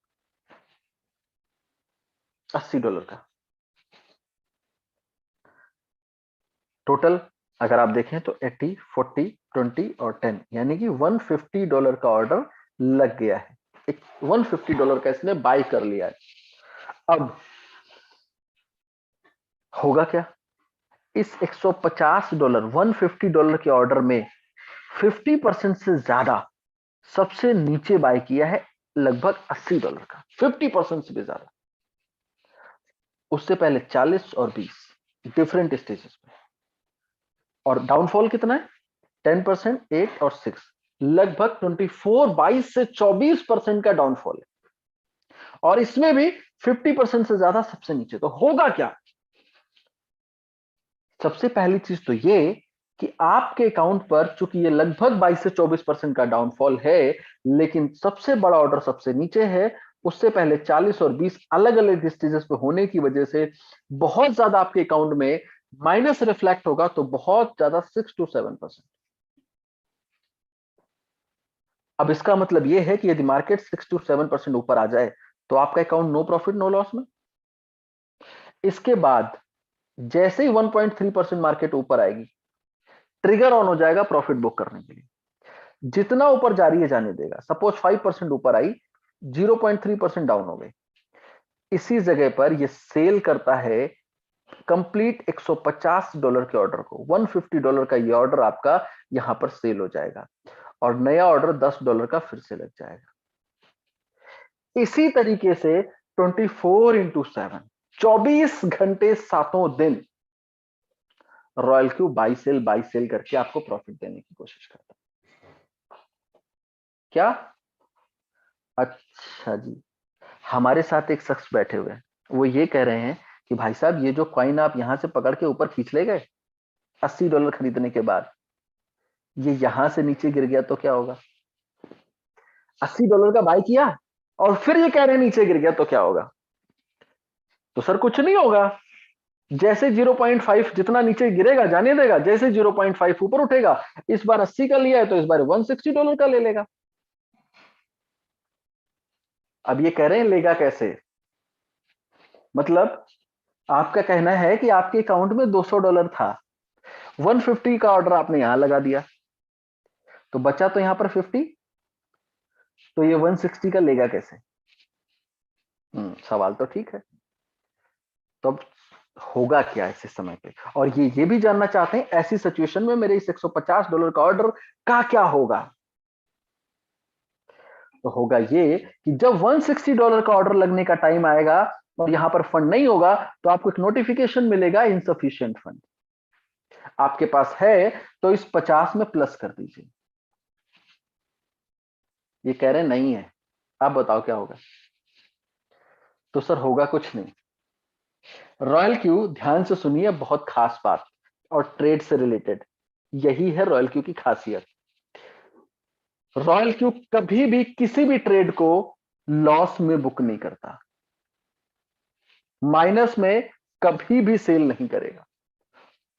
$80 का। टोटल अगर आप देखें तो 80, 40, 20 और 10, यानी कि $150 का ऑर्डर लग गया है। $150 का इसने बाय कर लिया है। अब होगा क्या? इस $150, $150 के ऑर्डर में 50% से ज्यादा सबसे नीचे बाय किया है लगभग $80 का, 50% से भी ज्यादा। उससे पहले 40 और 20 डिफरेंट स्टेजेस पे। और डाउनफॉल कितना है? 10%, 8 और 6, लगभग 22 से 24% का डाउनफॉल है। और इसमें भी 50% से ज्यादा सबसे नीचे। तो होगा क्या? सबसे पहली चीज तो ये कि आपके अकाउंट पर चूंकि ये लगभग 22 से 24% का डाउनफॉल है, लेकिन सबसे बड़ा ऑर्डर सबसे नीचे है, उससे पहले 40 और 20 अलग अलग स्टेजेस पे होने की वजह से बहुत ज्यादा आपके अकाउंट में माइनस रिफ्लेक्ट होगा। तो बहुत ज्यादा 6 to 7%। अब इसका मतलब यह है कि यदि मार्केट 6 to 7% ऊपर आ जाए तो आपका account no profit no loss में। इसके बाद जैसे ही 1.3% मार्केट ऊपर आएगी, ट्रिगर ऑन हो जाएगा प्रॉफिट बुक करने के लिए। जितना ऊपर जा रही है जाने देगा। सपोज 5% ऊपर आई, 0.3% डाउन हो गई, इसी जगह पर ये सेल करता है कंप्लीट $150 के ऑर्डर को। $150 का ये ऑर्डर आपका यहां पर सेल हो जाएगा और नया ऑर्डर $10 का फिर से लग जाएगा। इसी तरीके से 24x7, 24 घंटे 7 दिन रॉयल क्यू बाई सेल करके आपको प्रॉफिट देने की कोशिश करता है। क्या? अच्छा जी, हमारे साथ एक शख्स बैठे हुए हैं, वो ये कह रहे हैं कि भाई साहब ये जो कॉइन आप यहां से पकड़ के ऊपर खींच ले गए $80 खरीदने के बाद, ये यहां से नीचे गिर गया तो क्या होगा? $80 का बाय किया और फिर ये कह रहे हैं नीचे गिर गया तो क्या होगा? तो सर कुछ नहीं होगा। जैसे 0.5 जितना नीचे गिरेगा जाने देगा, जैसे 0.5 ऊपर उठेगा, इस बार 80 का लिया है तो इस बार $160 का ले लेगा। अब ये कह रहे हैं लेगा कैसे? मतलब आपका कहना है कि आपके अकाउंट में $200 था, 150 का ऑर्डर आपने यहां लगा दिया, तो बचा तो यहां पर 50, तो ये 160 का लेगा कैसे? सवाल तो ठीक है। तो अब होगा क्या ऐसे समय पे? और ये भी जानना चाहते हैं ऐसी सिचुएशन में मेरे इस $150 का ऑर्डर का क्या होगा? तो होगा ये कि जब $160 का ऑर्डर लगने का टाइम आएगा और यहां पर फंड नहीं होगा, तो आपको एक नोटिफिकेशन मिलेगा इनसफिशिएंट फंड। आपके पास है तो इस 50 में प्लस कर दीजिए। ये कह रहे नहीं है, आप बताओ क्या होगा? तो सर होगा कुछ नहीं। रॉयल क्यू, ध्यान से सुनिए, बहुत खास बात और ट्रेड से रिलेटेड, यही है रॉयल क्यू की खासियत। रॉयल क्यू कभी भी किसी भी ट्रेड को लॉस में बुक नहीं करता, माइनस में कभी भी सेल नहीं करेगा।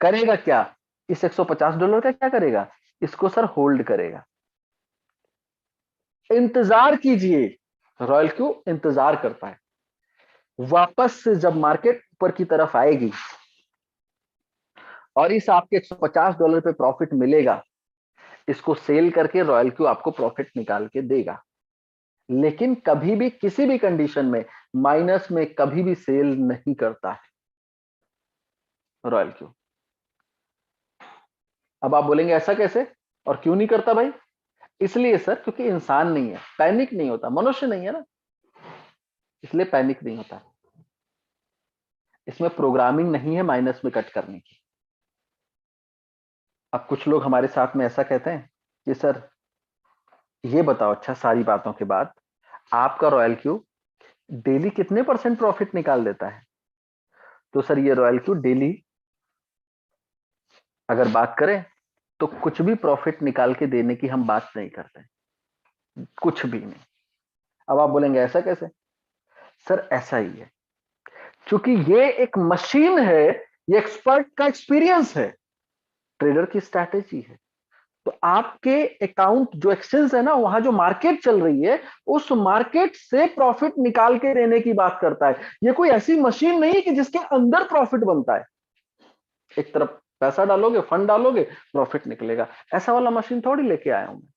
करेगा क्या? इस $150 का क्या करेगा? इसको सर होल्ड करेगा। इंतजार कीजिए, रॉयल क्यू इंतजार करता है। वापस से जब मार्केट ऊपर की तरफ आएगी और इस आपके $150 पे प्रॉफिट मिलेगा, इसको सेल करके रॉयल क्यू आपको प्रॉफिट निकाल के देगा। लेकिन कभी भी किसी भी कंडीशन में माइनस में कभी भी सेल नहीं करता है रॉयल क्यू। अब आप बोलेंगे ऐसा कैसे और क्यों नहीं करता भाई? इसलिए सर क्योंकि इंसान नहीं है, पैनिक नहीं होता, मनुष्य नहीं है ना, इसलिए पैनिक नहीं होता। इसमें प्रोग्रामिंग नहीं है माइनस में कट करने की। अब कुछ लोग हमारे साथ में ऐसा कहते हैं कि सर ये बताओ, अच्छा सारी बातों के बाद आपका रॉयल क्यू डेली कितने % प्रॉफिट निकाल देता है? तो सर ये रॉयल क्यू डेली अगर बात करें तो कुछ भी प्रॉफिट निकाल के देने की हम बात नहीं करते, कुछ भी नहीं। अब आप बोलेंगे ऐसा कैसे? सर ऐसा ही है, क्योंकि ये एक मशीन है, ये एक्सपर्ट का एक्सपीरियंस है, ट्रेडर की स्ट्रैटेजी है। तो आपके अकाउंट जो एक्सचेंज है ना, वहां जो मार्केट चल रही है, उस मार्केट से प्रॉफिट निकाल के देने की बात करता है। ये कोई ऐसी मशीन नहीं कि जिसके अंदर प्रॉफिट बनता है, एक तरफ पैसा डालोगे, फंड डालोगे, प्रॉफिट निकलेगा। ऐसा वाला मशीन थोड़ी लेके आया हूं मैं।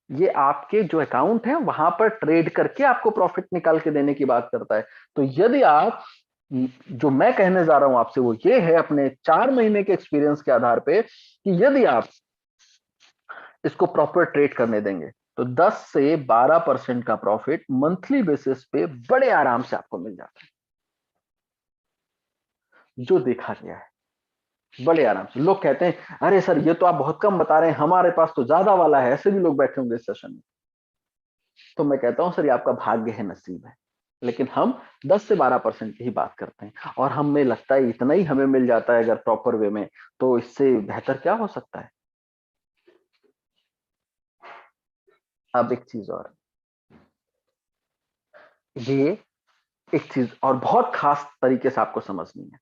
ये आपके जो अकाउंट है वहां पर ट्रेड करके आपको प्रॉफिट निकाल के देने की बात करता है। तो यदि आप, जो मैं कहने जा रहा हूं आपसे वो ये है अपने 4 महीने के एक्सपीरियंस के आधार पे, कि यदि आप इसको प्रॉपर ट्रेड करने देंगे तो 10 से 12% का प्रॉफिट मंथली बेसिस पे बड़े आराम से आपको मिल जाता है, जो देखा गया है बड़े आराम से। लोग कहते हैं अरे सर ये तो आप बहुत कम बता रहे हैं, हमारे पास तो ज्यादा वाला है, ऐसे भी लोग बैठे होंगे इस सेशन में। तो मैं कहता हूं सर ये आपका भाग्य है, नसीब है, लेकिन हम 10 से 12% की ही बात करते हैं और हमें लगता है इतना ही हमें मिल जाता है अगर प्रॉपर वे में, तो इससे बेहतर क्या हो सकता है। अब एक चीज और, ये एक चीज और बहुत खास तरीके से आपको समझनी है।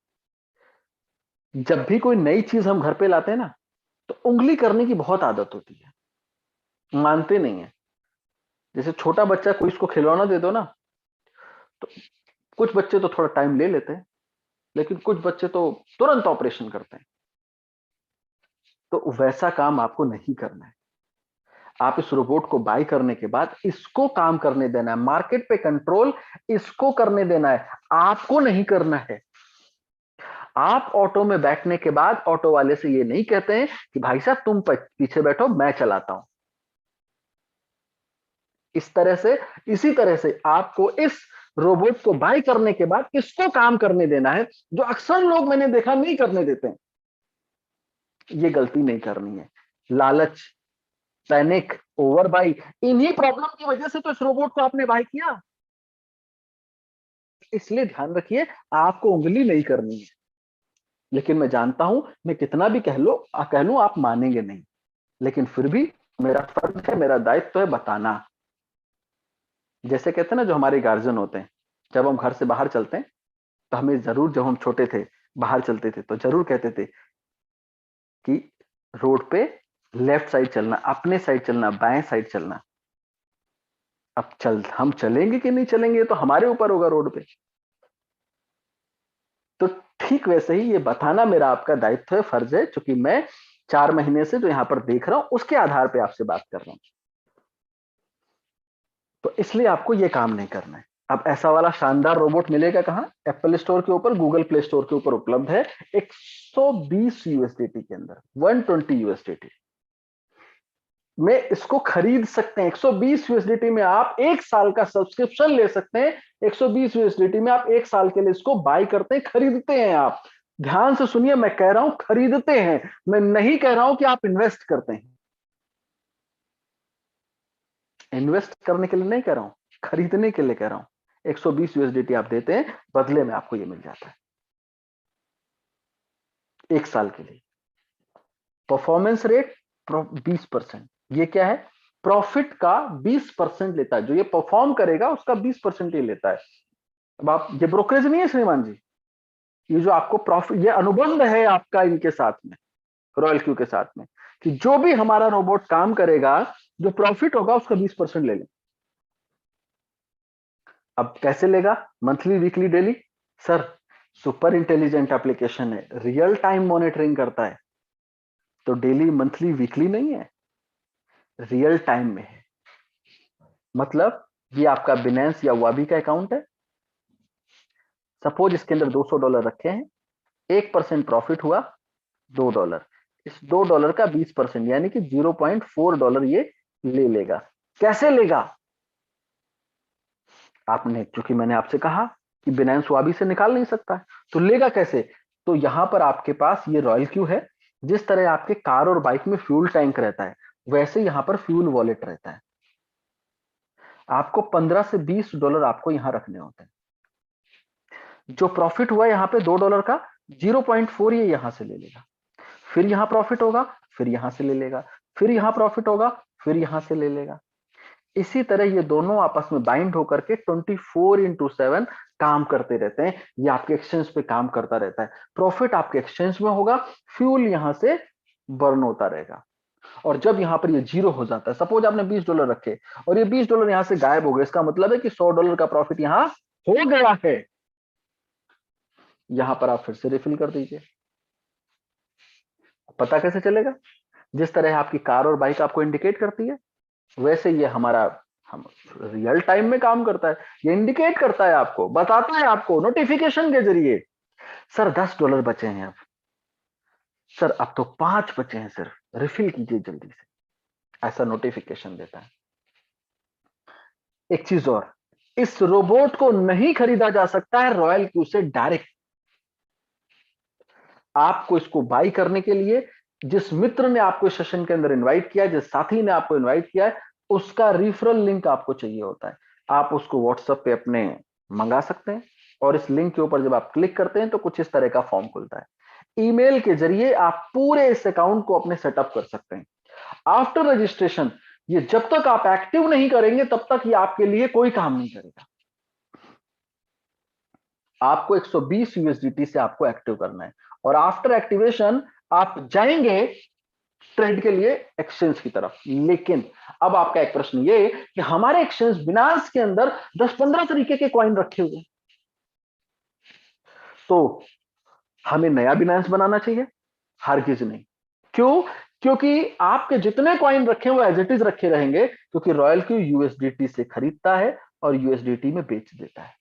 जब भी कोई नई चीज हम घर पे लाते हैं ना, तो उंगली करने की बहुत आदत होती है, मानते नहीं है। जैसे छोटा बच्चा कोई इसको खिलौना दे दो ना, तो कुछ बच्चे तो थोड़ा टाइम ले लेते हैं, लेकिन कुछ बच्चे तो तुरंत ऑपरेशन करते हैं। तो वैसा काम आपको नहीं करना है। आप इस रोबोट को बाय करने के बाद इसको काम करने देना है, मार्केट पे कंट्रोल इसको करने देना है, आपको नहीं करना है। आप ऑटो में बैठने के बाद ऑटो वाले से ये नहीं कहते हैं कि भाई साहब तुम पीछे बैठो मैं चलाता हूं। इसी तरह से आपको इस रोबोट को बाय करने के बाद इसको काम करने देना है, जो अक्सर लोग मैंने देखा नहीं करने देते हैं। ये गलती नहीं करनी है। लालच, पैनिक, ओवर बाई, इन्हीं प्रॉब्लम की वजह से तो इस रोबोट को आपने बाय किया। इसलिए ध्यान रखिए आपको उंगली नहीं करनी है। लेकिन मैं जानता हूं मैं कितना भी कह लूं आप मानेंगे नहीं, लेकिन फिर भी मेरा फर्ज है, मेरा दायित्व है बताना। जैसे कहते हैं ना जो हमारे गार्जियन होते हैं, जब हम घर से बाहर चलते हैं तो हमें जरूर, जब हम छोटे थे बाहर चलते थे तो जरूर कहते थे कि रोड पे लेफ्ट साइड चलना, अपने साइड चलना, बाएं साइड चलना। अब हम चलेंगे कि नहीं चलेंगे तो हमारे ऊपर होगा रोड पे। तो ठीक वैसे ही ये बताना मेरा आपका दायित्व है, फर्ज है, क्योंकि मैं 4 महीने से जो यहां पर देख रहा हूं उसके आधार पे आपसे बात कर रहा हूं। तो इसलिए आपको ये काम नहीं करना है। अब ऐसा वाला शानदार रोबोट मिलेगा कहां? एप्पल स्टोर के ऊपर, गूगल प्ले स्टोर के ऊपर उपलब्ध है 120 यूएसडीटी के अंदर, 120 यूएसडीटी में इसको खरीद सकते हैं। 120 यूएसडीटी में आप 1 साल का सब्सक्रिप्शन ले सकते हैं। 120 यूएसडीटी में आप 1 साल के लिए इसको बाय करते हैं, खरीदते हैं। आप ध्यान से सुनिए, मैं कह रहा हूं खरीदते हैं, मैं नहीं कह रहा हूं कि आप इन्वेस्ट करते हैं। इन्वेस्ट करने के लिए नहीं कह रहा हूं, खरीदने के लिए कह रहा हूं। 120 यूएसडीटी आप देते हैं, बदले में आपको ये मिल जाता है 1 साल के लिए। Performance rate 20%। ये क्या है? प्रॉफिट का 20% लेता है। जो ये परफॉर्म करेगा उसका 20% ये लेता है। अब आप, ये ब्रोकरेज नहीं है श्रीमान जी, ये जो आपको प्रॉफिट, ये अनुबंध है आपका इनके साथ में, रॉयल क्यू के साथ में, कि जो भी हमारा रोबोट काम करेगा, जो प्रॉफिट होगा उसका 20% ले लें। अब कैसे लेगा? Monthly, weekly, daily? Sir super intelligent application है, रियल टाइम मॉनिटरिंग करता है, तो डेली, मंथली, वीकली नहीं है, रियल टाइम में है। मतलब ये आपका बिनेंस या वाबी का अकाउंट है। सपोज इसके अंदर $200 रखे हैं, 1% प्रॉफिट हुआ $2। इस $2 का 20% यानी कि $0.4 ये ले लेगा। कैसे लेगा? आपने, क्योंकि मैंने आपसे कहा कि बिनेंस वाबी से निकाल नहीं सकता, तो लेगा कैसे? तो यहां पर आपके पास ये रॉयल क्यू है। जिस तरह आपके कार और बाइक में फ्यूल टैंक रहता है, वैसे यहां पर फ्यूल वॉलेट रहता है। आपको $15 से $20 आपको यहां रखने होते हैं। जो प्रॉफिट हुआ यहां पे $2 का, 0.4 ये यहां से ले लेगा। फिर यहां प्रॉफिट होगा, फिर यहां से ले लेगा, फिर यहां प्रॉफिट होगा, फिर यहां से ले लेगा। इसी तरह ये दोनों आपस में बाइंड होकर के 24/7 काम करते रहते हैं। ये आपके एक्सचेंज पे काम करता रहता है। प्रॉफिट आपके एक्सचेंज में होगा, फ्यूल यहां से बर्न होता रहेगा। और जब यहां पर ये जीरो हो जाता है, सपोज आपने $20 रखे और ये $20 यहां से गायब हो गए, इसका मतलब है कि $100 का प्रॉफिट यहां हो गया है। यहां पर आप फिर से रिफिल कर दीजिए। पता कैसे चलेगा? जिस तरह आपकी कार और बाइक आपको इंडिकेट करती है, वैसे ये हम रियल टाइम में काम करता है। ये इंडिकेट करता है, आपको बताता है, आपको नोटिफिकेशन के जरिए, सर $10 बचे हैं, अब सर अब तो 5 बचे हैं, सिर्फ रिफिल कीजिए जल्दी से। ऐसा नोटिफिकेशन देता है। एक चीज और, इस रोबोट को नहीं खरीदा जा सकता है रॉयल क्यू से डायरेक्ट। आपको इसको बाई करने के लिए जिस मित्र ने आपको सेशन के अंदर इनवाइट किया, जिस साथी ने आपको इनवाइट किया है, उसका रिफरल लिंक आपको चाहिए होता है। आप उसको व्हाट्सएप पे अपने मंगा सकते हैं और इस लिंक के ऊपर जब आप क्लिक करते हैं तो कुछ इस तरह का फॉर्म खुलता है। ईमेल के जरिए आप पूरे इस अकाउंट को अपने सेटअप कर सकते हैं। आफ्टर रजिस्ट्रेशन ये जब तक आप एक्टिव नहीं करेंगे तब तक ये आपके लिए कोई काम नहीं करेगा। आपको 120 यूएसडीटी से आपको एक्टिव करना है और आफ्टर एक्टिवेशन आप जाएंगे ट्रेड के लिए एक्सचेंज की तरफ। लेकिन अब आपका एक प्रश्न ये कि हमारे एक्सचेंज बिनांस के अंदर 10-15 तरीके के कॉइन रखे हुए, तो हमें नया बिनांस बनाना चाहिए? हरगिज नहीं। क्यों? क्योंकि आपके जितने कॉइन रखे हुए एज इट इज रखे रहेंगे, क्योंकि रॉयल क्यू यूएसडीटी से खरीदता है और यूएसडीटी में बेच देता है।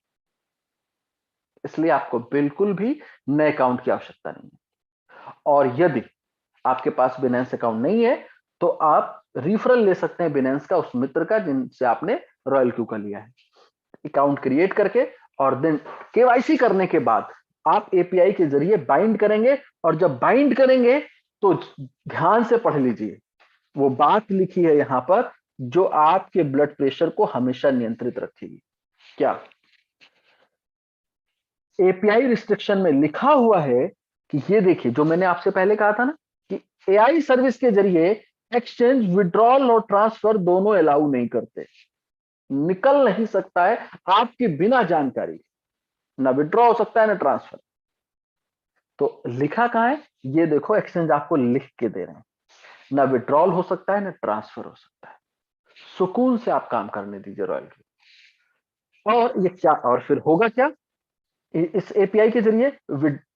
इसलिए आपको बिल्कुल भी नए अकाउंट की आवश्यकता नहीं है। और यदि आपके पास बिनेंस अकाउंट नहीं है तो आप रिफरल ले सकते हैं बिनेंस का उस मित्र का जिनसे आपने रॉयल क्यू का लिया है। अकाउंट क्रिएट करके और देन केवाईसी करने के बाद आप एपीआई के जरिए बाइंड करेंगे, और जब बाइंड करेंगे तो ध्यान से पढ़ लीजिए, वो बात लिखी है यहां पर जो आपके ब्लड प्रेशर को हमेशा नियंत्रित रखेगी। क्या? एपीआई रिस्ट्रिक्शन में लिखा हुआ है कि ये देखिए, जो मैंने आपसे पहले कहा था ना कि एआई सर्विस के जरिए एक्सचेंज विड्रॉल और ट्रांसफर दोनों अलाउ नहीं करते, निकल नहीं सकता है आपकी बिना जानकारी, ना विड्रॉ हो सकता है ना ट्रांसफर। तो लिखा कहां है? ये देखो, एक्सचेंज आपको लिख के दे रहे हैं, ना विड्रॉल हो सकता है ना ट्रांसफर हो सकता है। सुकून से आप काम करने दीजिए रॉयल की। और ये क्या, और फिर होगा क्या? इस एपीआई के जरिए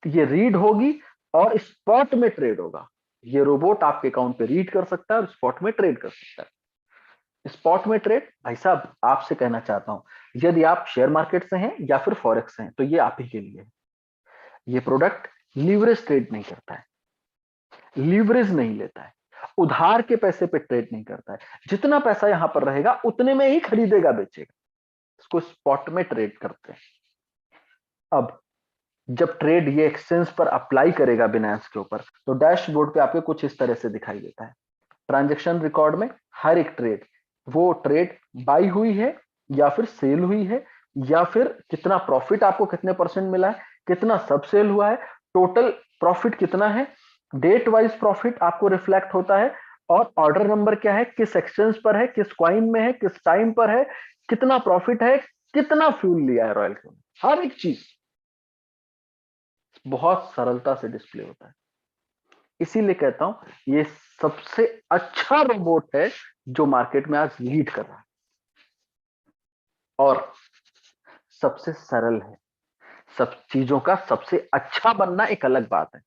ये रीड होगी और स्पॉट में ट्रेड होगा। ये रोबोट आपके अकाउंट पे रीड कर सकता है और स्पॉट में ट्रेड कर सकता है। स्पॉट में ट्रेड, भाई साहब आपसे कहना चाहता हूं, यदि आप शेयर मार्केट से हैं या फिर फॉरेक्स से हैं तो ये आप ही के लिए है। ये प्रोडक्ट लीवरेज ट्रेड नहीं करता है, लीवरेज नहीं लेता है, उधार के पैसे पे ट्रेड नहीं करता है। जितना पैसा यहां पर रहेगा उतने में ही खरीदेगा बेचेगा। इसको स्पॉट में ट्रेड करते हैं। अब जब ट्रेड ये एक्सचेंज पर अप्लाई करेगा बिनेंस के ऊपर, तो डैशबोर्ड पे आपके कुछ इस तरह से दिखाई देता है। ट्रांजैक्शन रिकॉर्ड में हर एक ट्रेड, वो ट्रेड बाई हुई है या फिर सेल हुई है, या फिर कितना प्रॉफिट आपको कितने परसेंट मिला है, कितना सब सेल हुआ है, टोटल प्रॉफिट कितना है, डेट वाइज प्रॉफिट आपको रिफ्लेक्ट होता है, और ऑर्डर नंबर क्या है, किस एक्सचेंज पर है, किस कॉइन में है, किस टाइम पर है, कितना प्रॉफिट है, कितना फ्यूल लिया है रॉयल क्यू ने, हर एक चीज बहुत सरलता से डिस्प्ले होता है। इसीलिए कहता हूं ये सबसे अच्छा रोबोट है जो मार्केट में आज लीड कर रहा है, और सबसे सरल है। सब चीजों का सबसे अच्छा बनना एक अलग बात है,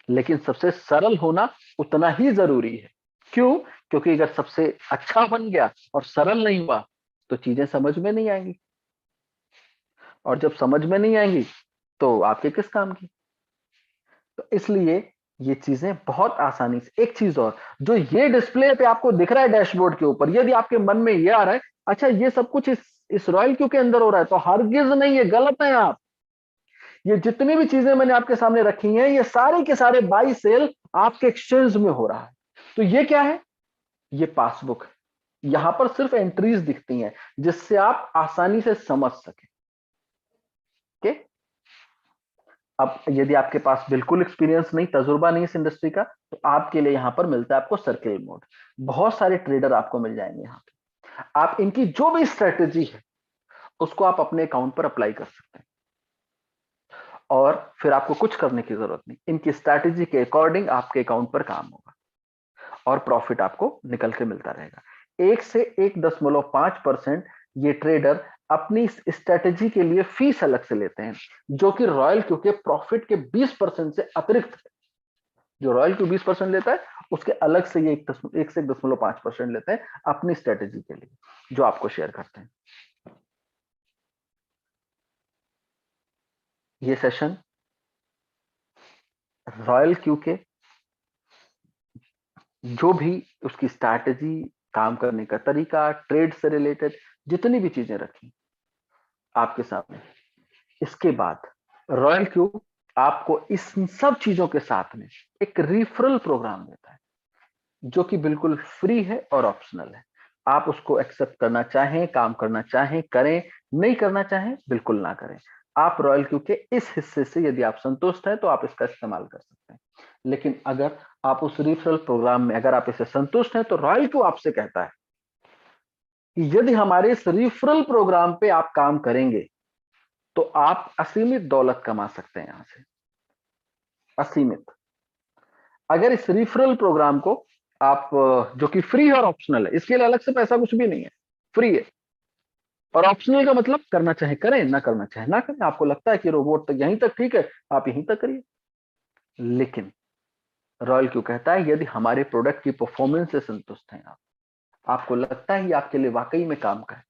लेकिन सबसे सरल होना उतना ही जरूरी है। क्यों? क्योंकि अगर सबसे अच्छा बन गया और सरल नहीं हुआ तो चीजें समझ में नहीं आएंगी, और जब समझ में नहीं आएंगी तो आपके किस काम की। तो इसलिए ये चीजें बहुत आसानी से, एक चीज और, जो ये डिस्प्ले पे आपको दिख रहा है डैशबोर्ड के ऊपर, यदि आपके मन में ये आ रहा है अच्छा ये सब कुछ इस रॉयल क्यू के अंदर हो रहा है, तो हरगिज नहीं, ये गलत है। आप ये जितनी भी चीजें मैंने आपके सामने रखी हैं ये सारे के सारे बाई सेल आपके एक्सचेंज में हो रहा है। तो ये क्या है? ये पासबुक है। यहां पर सिर्फ एंट्रीज दिखती हैं जिससे आप आसानी से समझ सकें। ओके, अब यदि आपके पास बिल्कुल एक्सपीरियंस नहीं, तजुर्बा नहीं इस इंडस्ट्री का, तो आपके लिए यहां पर मिलता है आपको सर्किल मोड। बहुत सारे ट्रेडर आपको मिल जाएंगे यहां पे, आप इनकी जो भी स्ट्रेटेजी है उसको आप अपने अकाउंट पर अप्लाई कर सकते हैं, और फिर आपको कुछ करने की जरूरत नहीं, इनकी स्ट्रैटेजी के अकॉर्डिंग आपके अकाउंट पर काम होगा और प्रॉफिट आपको निकल के मिलता रहेगा। 1 से 1.5% ये ट्रेडर अपनी स्ट्रैटेजी के लिए फीस अलग से लेते हैं, जो कि रॉयल क्यू के प्रॉफिट के 20% से अतिरिक्त है। जो रॉयल क्यू 20% लेता है उसके अलग से ये 1 से 1.5% लेते हैं अपनी स्ट्रैटेजी के लिए, जो आपको शेयर करते हैं। ये सेशन रॉयल क्यू के जो भी उसकी स्ट्रैटेजी, काम करने का तरीका, ट्रेड से रिलेटेड जितनी भी चीजें रखी आपके सामने। इसके बाद रॉयल क्यू आपको इस सब चीजों के साथ में एक रिफरल प्रोग्राम देता है जो कि बिल्कुल फ्री है और ऑप्शनल है। आप उसको एक्सेप्ट करना चाहें, काम करना चाहें करें, नहीं करना चाहें बिल्कुल ना करें। आप रॉयल क्यू के इस हिस्से से यदि आप संतुष्ट हैं तो आप इसका इस्तेमाल कर सकते हैं। लेकिन अगर आप उस रिफरल प्रोग्राम में अगर आप इसे संतुष्ट हैं तो रॉयल क्यू आपसे कहता है कि यदि हमारे इस रिफरल प्रोग्राम पे आप काम करेंगे तो आप असीमित दौलत कमा सकते हैं यहां से, असीमित। अगर इस रिफरल प्रोग्राम को आप जो कि फ्री और ऑप्शनल है, इसके लिए अलग से पैसा कुछ भी नहीं है, फ्री है। और ऑप्शनल का मतलब करना चाहे करें, ना करना चाहे ना करें। आपको लगता है कि रोबोट तक यहीं तक ठीक है, आप यहीं तक करिए। लेकिन रॉयल क्यू कहता है यदि हमारे प्रोडक्ट की परफॉर्मेंस से संतुष्ट हैं आप, आपको लगता है ये आपके लिए वाकई में काम का है,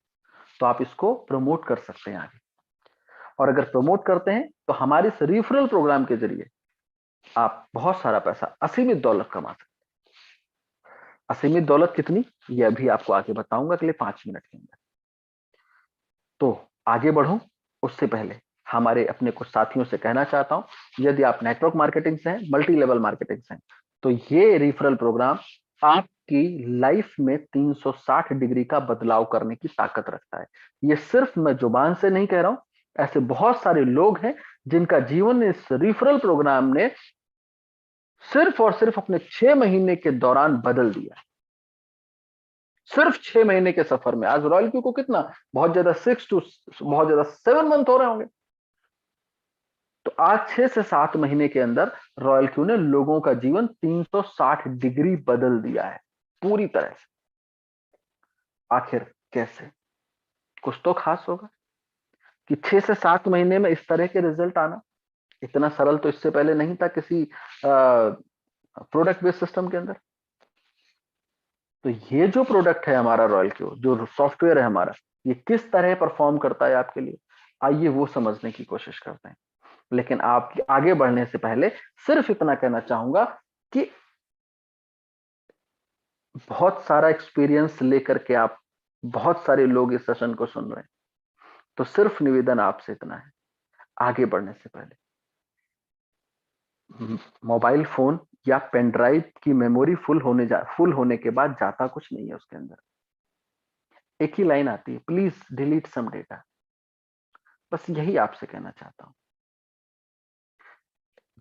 तो आप इसको प्रमोट कर सकते हैं आगे। और अगर प्रमोट करते हैं तो हमारे इस रिफरल प्रोग्राम के जरिए आप बहुत सारा पैसा, असीमित दौलत कमा सकते हैं। असीमित दौलत कितनी, ये अभी आपको आगे बताऊंगा अगले 5 मिनट के अंदर। तो आगे बढ़ूं उससे पहले हमारे अपने कुछ साथियों से कहना चाहता हूं, यदि आप नेटवर्क मार्केटिंग से हैं, मल्टी लेवल मार्केटिंग से हैं, तो ये रिफरल प्रोग्राम आपकी लाइफ में 360 डिग्री का बदलाव करने की ताकत रखता है। ये सिर्फ मैं जुबान से नहीं कह रहा हूं, ऐसे बहुत सारे लोग हैं जिनका जीवन इस रिफरल प्रोग्राम ने सिर्फ और सिर्फ अपने 6 महीने के दौरान बदल दिया। सिर्फ 6 महीने के सफर में। आज रॉयल क्यू को कितना, बहुत ज्यादा 7 मंथ हो रहे होंगे। तो आज 6 से 7 महीने के अंदर रॉयल क्यू ने लोगों का जीवन 360 डिग्री बदल दिया है, पूरी तरह से। आखिर कैसे, कुछ तो खास होगा कि 6 से 7 महीने में इस तरह के रिजल्ट आना। इतना सरल तो इससे पहले नहीं था किसी प्रोडक्ट बेस्ड सिस्टम के अंदर। तो ये जो प्रोडक्ट है हमारा रॉयल क्यू, जो सॉफ्टवेयर है हमारा, ये किस तरह परफॉर्म करता है आपके लिए, आइए वो समझने की कोशिश करते हैं। लेकिन आप आगे बढ़ने से पहले सिर्फ इतना कहना चाहूंगा कि बहुत सारा एक्सपीरियंस लेकर के आप, बहुत सारे लोग इस सेशन को सुन रहे हैं, तो सिर्फ निवेदन आपसे इतना है, आगे बढ़ने से पहले मोबाइल फोन या पेन ड्राइव की मेमोरी फुल होने के बाद जाता कुछ नहीं है उसके अंदर। एक ही लाइन आती है, प्लीज डिलीट सम डेटा। बस यही आपसे कहना चाहता हूं।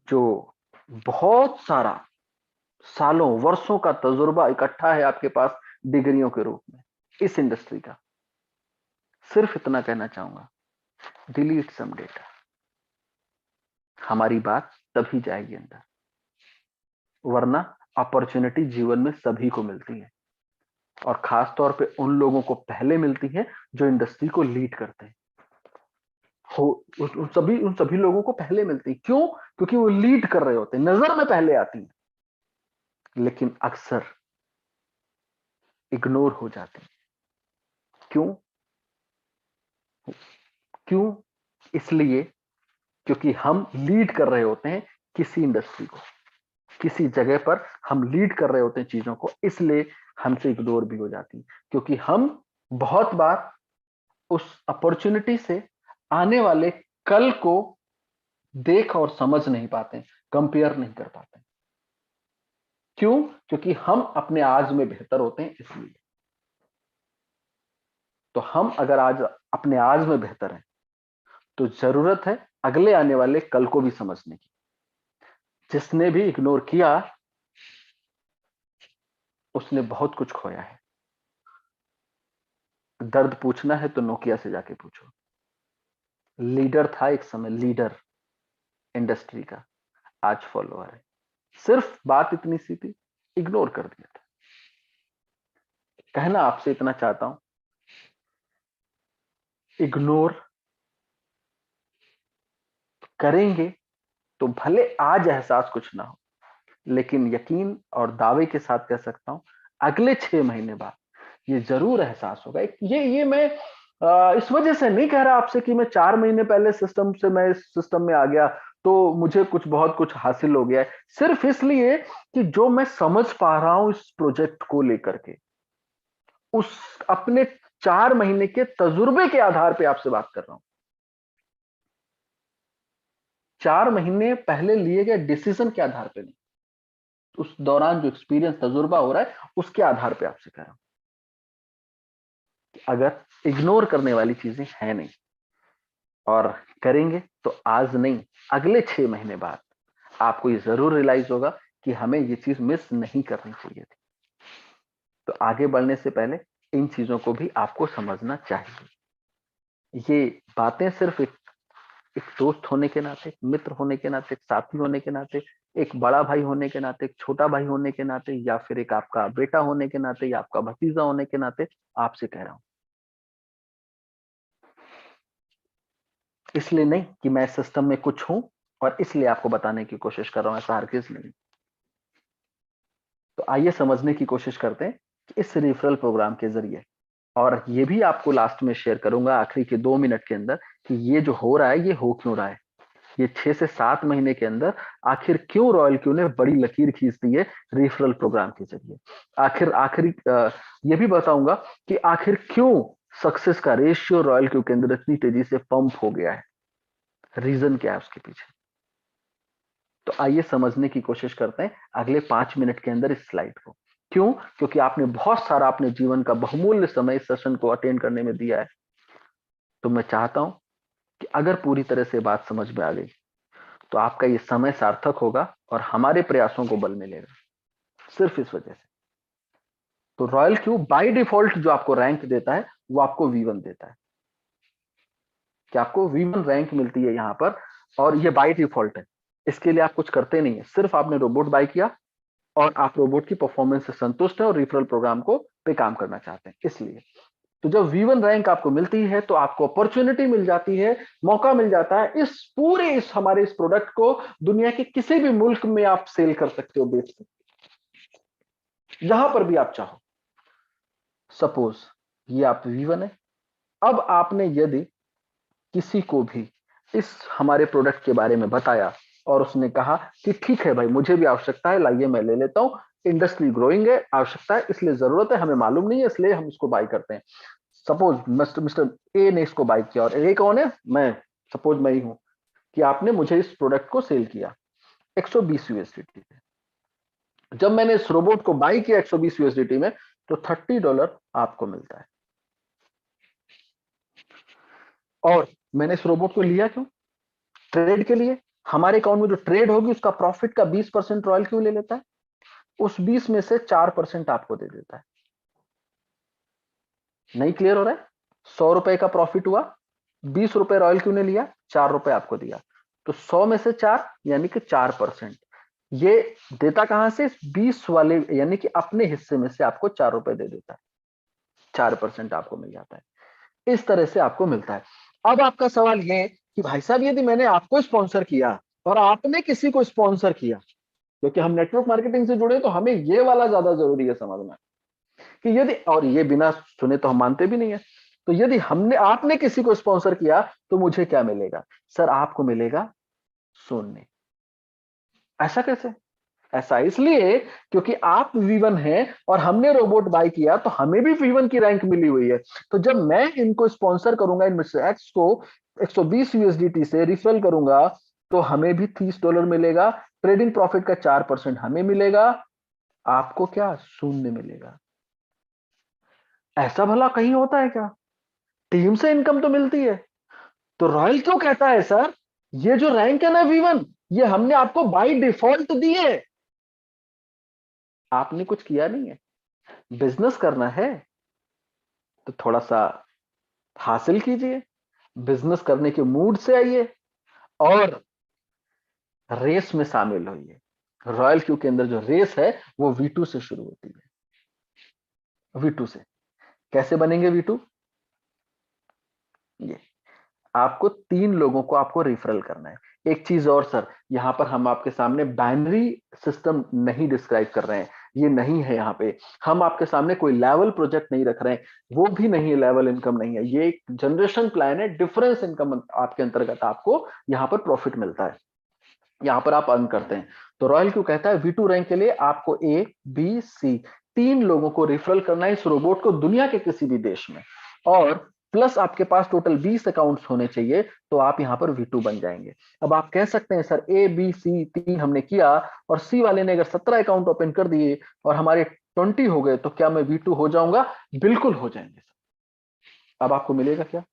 जो बहुत सारा सालों वर्षों का तजुर्बा इकट्ठा है आपके पास डिग्रियों के रूप में इस इंडस्ट्री का, सिर्फ इतना कहना चाहूंगा, डिलीट सम डेटा। हमारी बात तभी जाएगी अंदर, वरना अपॉर्चुनिटी जीवन में सभी को मिलती है, और खास तौर पे उन लोगों को पहले मिलती है जो इंडस्ट्री को लीड करते हैं। उन सभी लोगों को पहले मिलती है। क्यों? क्योंकि वो लीड कर रहे होते हैं, नजर में पहले आती है, लेकिन अक्सर इग्नोर हो जाती है। क्यों? क्यों? इसलिए क्योंकि हम लीड कर रहे होते हैं किसी इंडस्ट्री को, किसी जगह पर हम लीड कर रहे होते हैं चीजों को, इसलिए हमसे इग्नोर भी हो जाती है। क्योंकि हम बहुत बार उस अपॉर्चुनिटी से आने वाले कल को देख और समझ नहीं पाते, कंपेयर नहीं कर पाते। क्यों? क्योंकि हम अपने आज में बेहतर होते हैं, इसलिए। तो हम अगर आज अपने आज में बेहतर हैं तो जरूरत है अगले आने वाले कल को भी समझने की। जिसने भी इग्नोर किया उसने बहुत कुछ खोया है। दर्द पूछना है तो नोकिया से जाके पूछो। लीडर था एक समय, लीडर इंडस्ट्री का, आज फॉलोअर है। सिर्फ बात इतनी सी थी, इग्नोर कर दिया था। कहना आपसे इतना चाहता हूं, इग्नोर करेंगे तो भले आज एहसास कुछ ना हो, लेकिन यकीन और दावे के साथ कह सकता हूं अगले 6 महीने बाद ये जरूर एहसास होगा। ये मैं इस वजह से नहीं कह रहा आपसे कि मैं 4 महीने पहले सिस्टम से मैं इस सिस्टम में आ गया तो मुझे बहुत कुछ हासिल हो गया है, सिर्फ इसलिए कि जो मैं समझ पा रहा हूं इस प्रोजेक्ट को लेकर के, उस अपने 4 महीने के तजुर्बे के आधार पे आपसे बात कर रहा हूं। 4 महीने पहले लिए गए डिसीजन के आधार पे नहीं, उस दौरान जो एक्सपीरियंस तजुर्बा हो रहा है उसके आधार पे आपसे कह रहा हूं। अगर इग्नोर करने वाली चीजें हैं नहीं और करेंगे तो आज नहीं, अगले 6 महीने बाद आपको ये जरूर रियलाइज होगा कि हमें ये चीज मिस नहीं करनी चाहिए थी। तो आगे बढ़ने से पहले इन चीजों को भी आपको समझना चाहिए। ये बातें सिर्फ एक दोस्त होने के नाते, एक मित्र होने के नाते, एक साथी होने के नाते, एक बड़ा भाई होने के नाते, एक छोटा भाई होने के नाते, या फिर एक आपका बेटा होने के नाते, या आपका भतीजा होने के नाते आपसे कह रहा हूं। इसलिए नहीं कि मैं सिस्टम में कुछ हूं और इसलिए आपको बताने की कोशिश कर रहा हूं, ऐसा हरगिज नहीं। तो आइए समझने की कोशिश करते हैं कि इस रेफरल प्रोग्राम के जरिए, और ये भी आपको लास्ट में शेयर करूंगा आखिरी के 2 मिनट के अंदर, कि ये जो हो रहा है ये हो क्यों रहा है। ये 6 से 7 महीने के अंदर आखिर क्यों रॉयल क्यू ने बड़ी लकीर खींच दी है रेफरल प्रोग्राम के जरिए। आखिरी ये भी बताऊंगा कि आखिर क्यों सक्सेस का रेशियो रॉयल क्यू के अंदर इतनी तेजी से पंप हो गया है, रीजन क्या है उसके पीछे। तो आइए समझने की कोशिश करते हैं अगले 5 मिनट के अंदर इस स्लाइड को। क्यों? क्योंकि आपने बहुत सारा अपने जीवन का बहुमूल्य समय इस सेशन को अटेंड करने में दिया है। तो मैं चाहता हूं कि अगर पूरी तरह से बात समझ में आ गई तो आपका ये समय सार्थक होगा और हमारे प्रयासों को बल मिलेगा, सिर्फ इस वजह से। तो रॉयल क्यू बाय डिफॉल्ट जो आपको रैंक देता है वो आपको V1 देता है, कि आपको V1 रैंक मिलती है यहां पर, और ये बाय डिफॉल्ट है। इसके लिए आप कुछ करते नहीं है, सिर्फ आपने रोबोट बाय किया और आप रोबोट की परफॉर्मेंस से संतुष्ट है और रेफरल प्रोग्राम को पे काम करना चाहते हैं। इसलिए तो जब V1 रैंक आपको मिलती है तो आपको अपॉर्चुनिटी मिल जाती है, मौका मिल जाता है इस हमारे इस प्रोडक्ट को दुनिया के किसी भी मुल्क में आप सेल कर सकते हो, बेच सकते हो, जहां पर भी आप चाहो। सपोज ये आप V1 है। अब आपने यदि किसी को भी इस हमारे प्रोडक्ट के बारे में बताया और उसने कहा कि ठीक है भाई, मुझे भी आवश्यकता है, लाइए मैं ले लेता हूं, इंडस्ट्री ग्रोइंग है, आवश्यकता है, इसलिए जरूरत है, हमें मालूम नहीं है इसलिए हम इसको बाय करते हैं। सपोज मिस्टर ए ने इसको बाय किया, और ए कौन है? सपोज मैं ही हूं, कि आपने मुझे इस प्रोडक्ट को सेल किया 120 USDT पे। जब मैंने इस रोबोट को बाय किया 120 USDT में, तो $30 आपको मिलता है। और मैंने इस रोबोट को लिया क्यों? ट्रेड के लिए। हमारे अकाउंट में जो ट्रेड होगी उसका प्रॉफिट का 20% रॉयल क्यू ले लेता है, उस 20 में से 4% आपको दे देता है। नहीं क्लियर हो रहा है? 100 रुपए का प्रॉफिट हुआ, 20 रुपए रॉयल क्यू ने लिया, 4 रुपए आपको दिया, तो 100 में से 4 यानी कि 4%। ये देता कहां से? 20 वाले यानी कि अपने हिस्से में से आपको 4 रुपए दे देता है, 4% आपको मिल जाता है। इस तरह से आपको मिलता है। अब आपका सवाल ये कि भाई साहब, यदि मैंने आपको स्पॉन्सर किया और आपने किसी को स्पॉन्सर किया, क्योंकि हम नेटवर्क मार्केटिंग से जुड़े तो हमें ये वाला ज्यादा जरूरी है समझना, कि यदि, और ये बिना सुने तो हम मानते भी नहीं है, तो यदि आपने किसी को स्पॉन्सर किया तो मुझे क्या मिलेगा? सर आपको मिलेगा शून्य। ऐसा कैसे? ऐसा इसलिए क्योंकि आप V1 हैं और हमने रोबोट बाय किया तो हमें भी V1 की रैंक मिली हुई है। तो जब मैं इनको स्पॉन्सर करूंगा, इन मिस्टर एक्स को 120 USDT से रिफरल करूंगा, तो हमें भी $30 मिलेगा, ट्रेडिंग प्रॉफिट का 4% हमें मिलेगा, आपको क्या? शून्य मिलेगा। ऐसा भला कहीं होता है क्या? टीम से इनकम तो मिलती है। तो रॉयल क्यों कहता है सर, ये जो रैंक है ना V1, ये हमने आपको बाय डिफॉल्ट दी है, आपने कुछ किया नहीं है। बिजनेस करना है तो थोड़ा सा हासिल कीजिए, बिजनेस करने के मूड से आइए और रेस में शामिल होइए। रॉयल क्यू के अंदर जो रेस है वो V2 से शुरू होती है। V2 से कैसे बनेंगे V2? ये आपको 3 लोगों को आपको रेफरल करना है। एक चीज और सर, यहां पर हम आपके सामने बाइनरी सिस्टम नहीं डिस्क्राइब कर रहे हैं, ये नहीं है। यहाँ पे हम आपके सामने कोई लेवल प्रोजेक्ट नहीं रख रहे हैं, वो भी नहीं है, लेवल इनकम नहीं है, ये एक जनरेशन प्लान है। डिफरेंस इनकम आपके अंतर्गत आपको यहाँ पर प्रॉफिट मिलता है। यहां पर आप अर्न करते हैं। तो रॉयल क्यू कहता है V2 रैंक के लिए आपको A, B, C 3 लोगों को रेफरल करना है इस रोबोट को दुनिया के किसी भी देश में, और प्लस आपके पास टोटल 20 अकाउंट्स होने चाहिए, तो आप यहां पर V2 बन जाएंगे। अब आप कह सकते हैं सर A, B, C 3 हमने किया और C वाले ने अगर 17 अकाउंट ओपन कर दिए और हमारे 20 हो गए, तो क्या मैं V2 हो जाऊंगा? बिल्कुल हो जाएंगे सर। अब आपको मिलेगा क्या?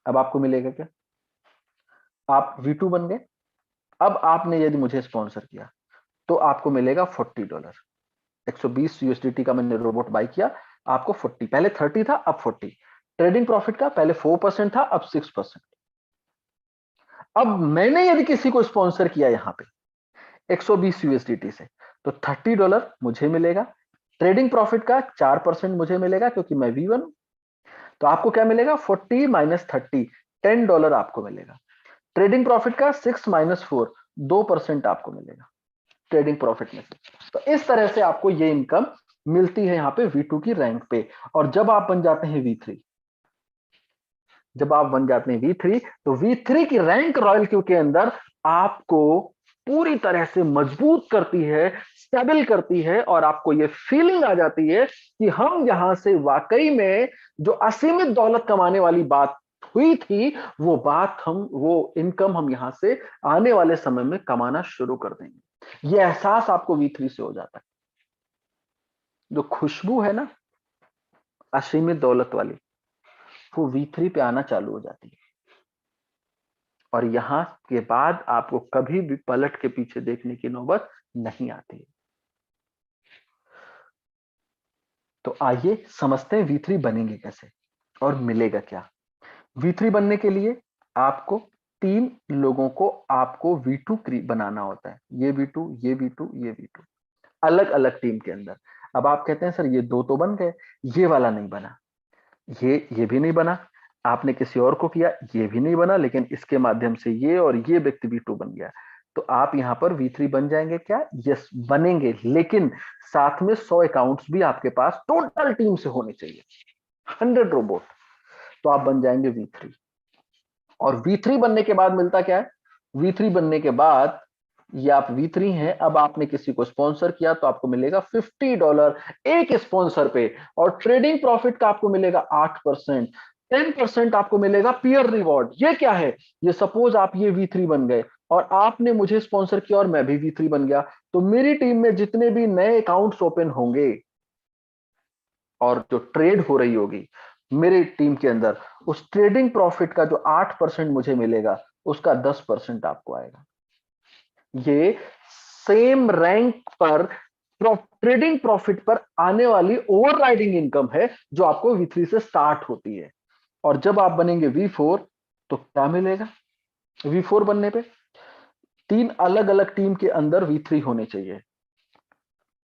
अब आपको मिलेगा क्या? आप V2 बन गए। अब आपने यदि मुझे स्पॉन्सर किया तो आपको मिलेगा $40। 120 USDT का मैंने रोबोट बाय किया, आपको 40, पहले 30 था अब 40। ट्रेडिंग प्रॉफिट का पहले 4% था अब 6%। अब मैंने यदि किसी को स्पॉन्सर किया यहां पे 120 USDT से, तो $30 मुझे मिलेगा। ट्रेडिंग प्रॉफिट का 4% मुझे मिलेगा क्योंकि मैं V1। तो आपको क्या मिलेगा? 40 माइनस 30, $10 आपको मिलेगा। ट्रेडिंग प्रॉफिट का 6 माइनस 4, 2% आपको मिलेगा ट्रेडिंग प्रॉफिट में से। तो इस तरह से आपको ये इनकम मिलती है यहाँ पे V2 की रैंक पे। और जब आप बन जाते हैं V3, जब आप बन जाते हैं V3, तो V3 की रैंक रॉयल क्यू के अंदर आपको पूरी तरह से मजबूत करती है, स्टेबल करती है, और आपको ये फीलिंग आ जाती है कि हम यहां से वाकई में जो असीमित दौलत कमाने वाली बात हुई थी, वो इनकम हम यहां से आने वाले समय में कमाना शुरू कर देंगे। ये एहसास आपको V3 से हो जाता है। जो खुशबू है ना असीमित दौलत वाली, वो V3 पे आना चालू हो जाती है, और यहां के बाद आपको कभी भी पलट के पीछे देखने की नौबत नहीं आती। तो आइए समझते हैं V3 बनेंगे कैसे और मिलेगा क्या। V3 बनने के लिए आपको 3 लोगों को आपको V2 बनाना होता है। ये V2, ये V2, ये V2, अलग अलग टीम के अंदर। अब आप कहते हैं सर ये 2 तो बन गए, ये वाला नहीं बना, ये भी नहीं बना, आपने किसी और को किया, ये भी नहीं बना, लेकिन इसके माध्यम से ये और ये व्यक्ति V2 बन गया। तो आप यहां पर V3 बन जाएंगे क्या? यस बनेंगे, लेकिन साथ में 100 अकाउंट्स भी आपके पास टोटल टीम से होने चाहिए, 100 रोबोट। तो आप बन जाएंगे V3। और V3 बनने के बाद मिलता क्या है? V3 बनने के बाद ये आप V3 हैं, अब आपने किसी को स्पॉन्सर किया तो आपको मिलेगा $50 एक स्पॉन्सर पे, और ट्रेडिंग प्रॉफिट का आपको मिलेगा 8%। 10% आपको मिलेगा पीयर रिवॉर्ड। ये क्या है? ये सपोज आप ये V3 बन गए और आपने मुझे स्पॉन्सर किया और मैं भी V3 बन गया, तो मेरी टीम में जितने भी नए अकाउंट्स ओपन होंगे और जो ट्रेड हो रही होगी मेरे टीम के अंदर, उस ट्रेडिंग प्रॉफिट का जो 8% मुझे मिलेगा, उसका 10% आपको आएगा। ये सेम रैंक पर ट्रेडिंग प्रॉफिट पर आने वाली ओवरराइडिंग इनकम है जो आपको V3 से स्टार्ट होती है। और जब आप बनेंगे V4 तो क्या मिलेगा? V4 बनने पे 3 अलग अलग टीम के अंदर V3 होने चाहिए,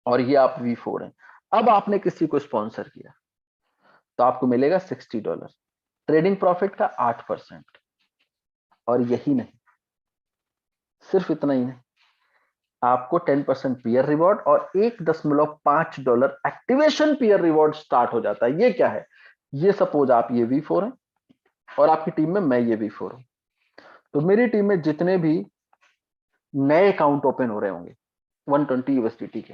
और ये आप V4 हैं। अब आपने किसी को स्पॉन्सर किया तो आपको मिलेगा $60, ट्रेडिंग प्रॉफिट का 8%। और यही नहीं, सिर्फ इतना ही नहीं, आपको 10% पीयर रिवॉर्ड और $1.5 एक्टिवेशन पीयर रिवॉर्ड स्टार्ट हो जाता है। ये क्या है? ये सपोज आप ये V4 हैं और आपकी टीम में मैं ये V4 हूं, तो मेरी टीम में जितने भी नए अकाउंट ओपन हो रहे होंगे 120 USDT के,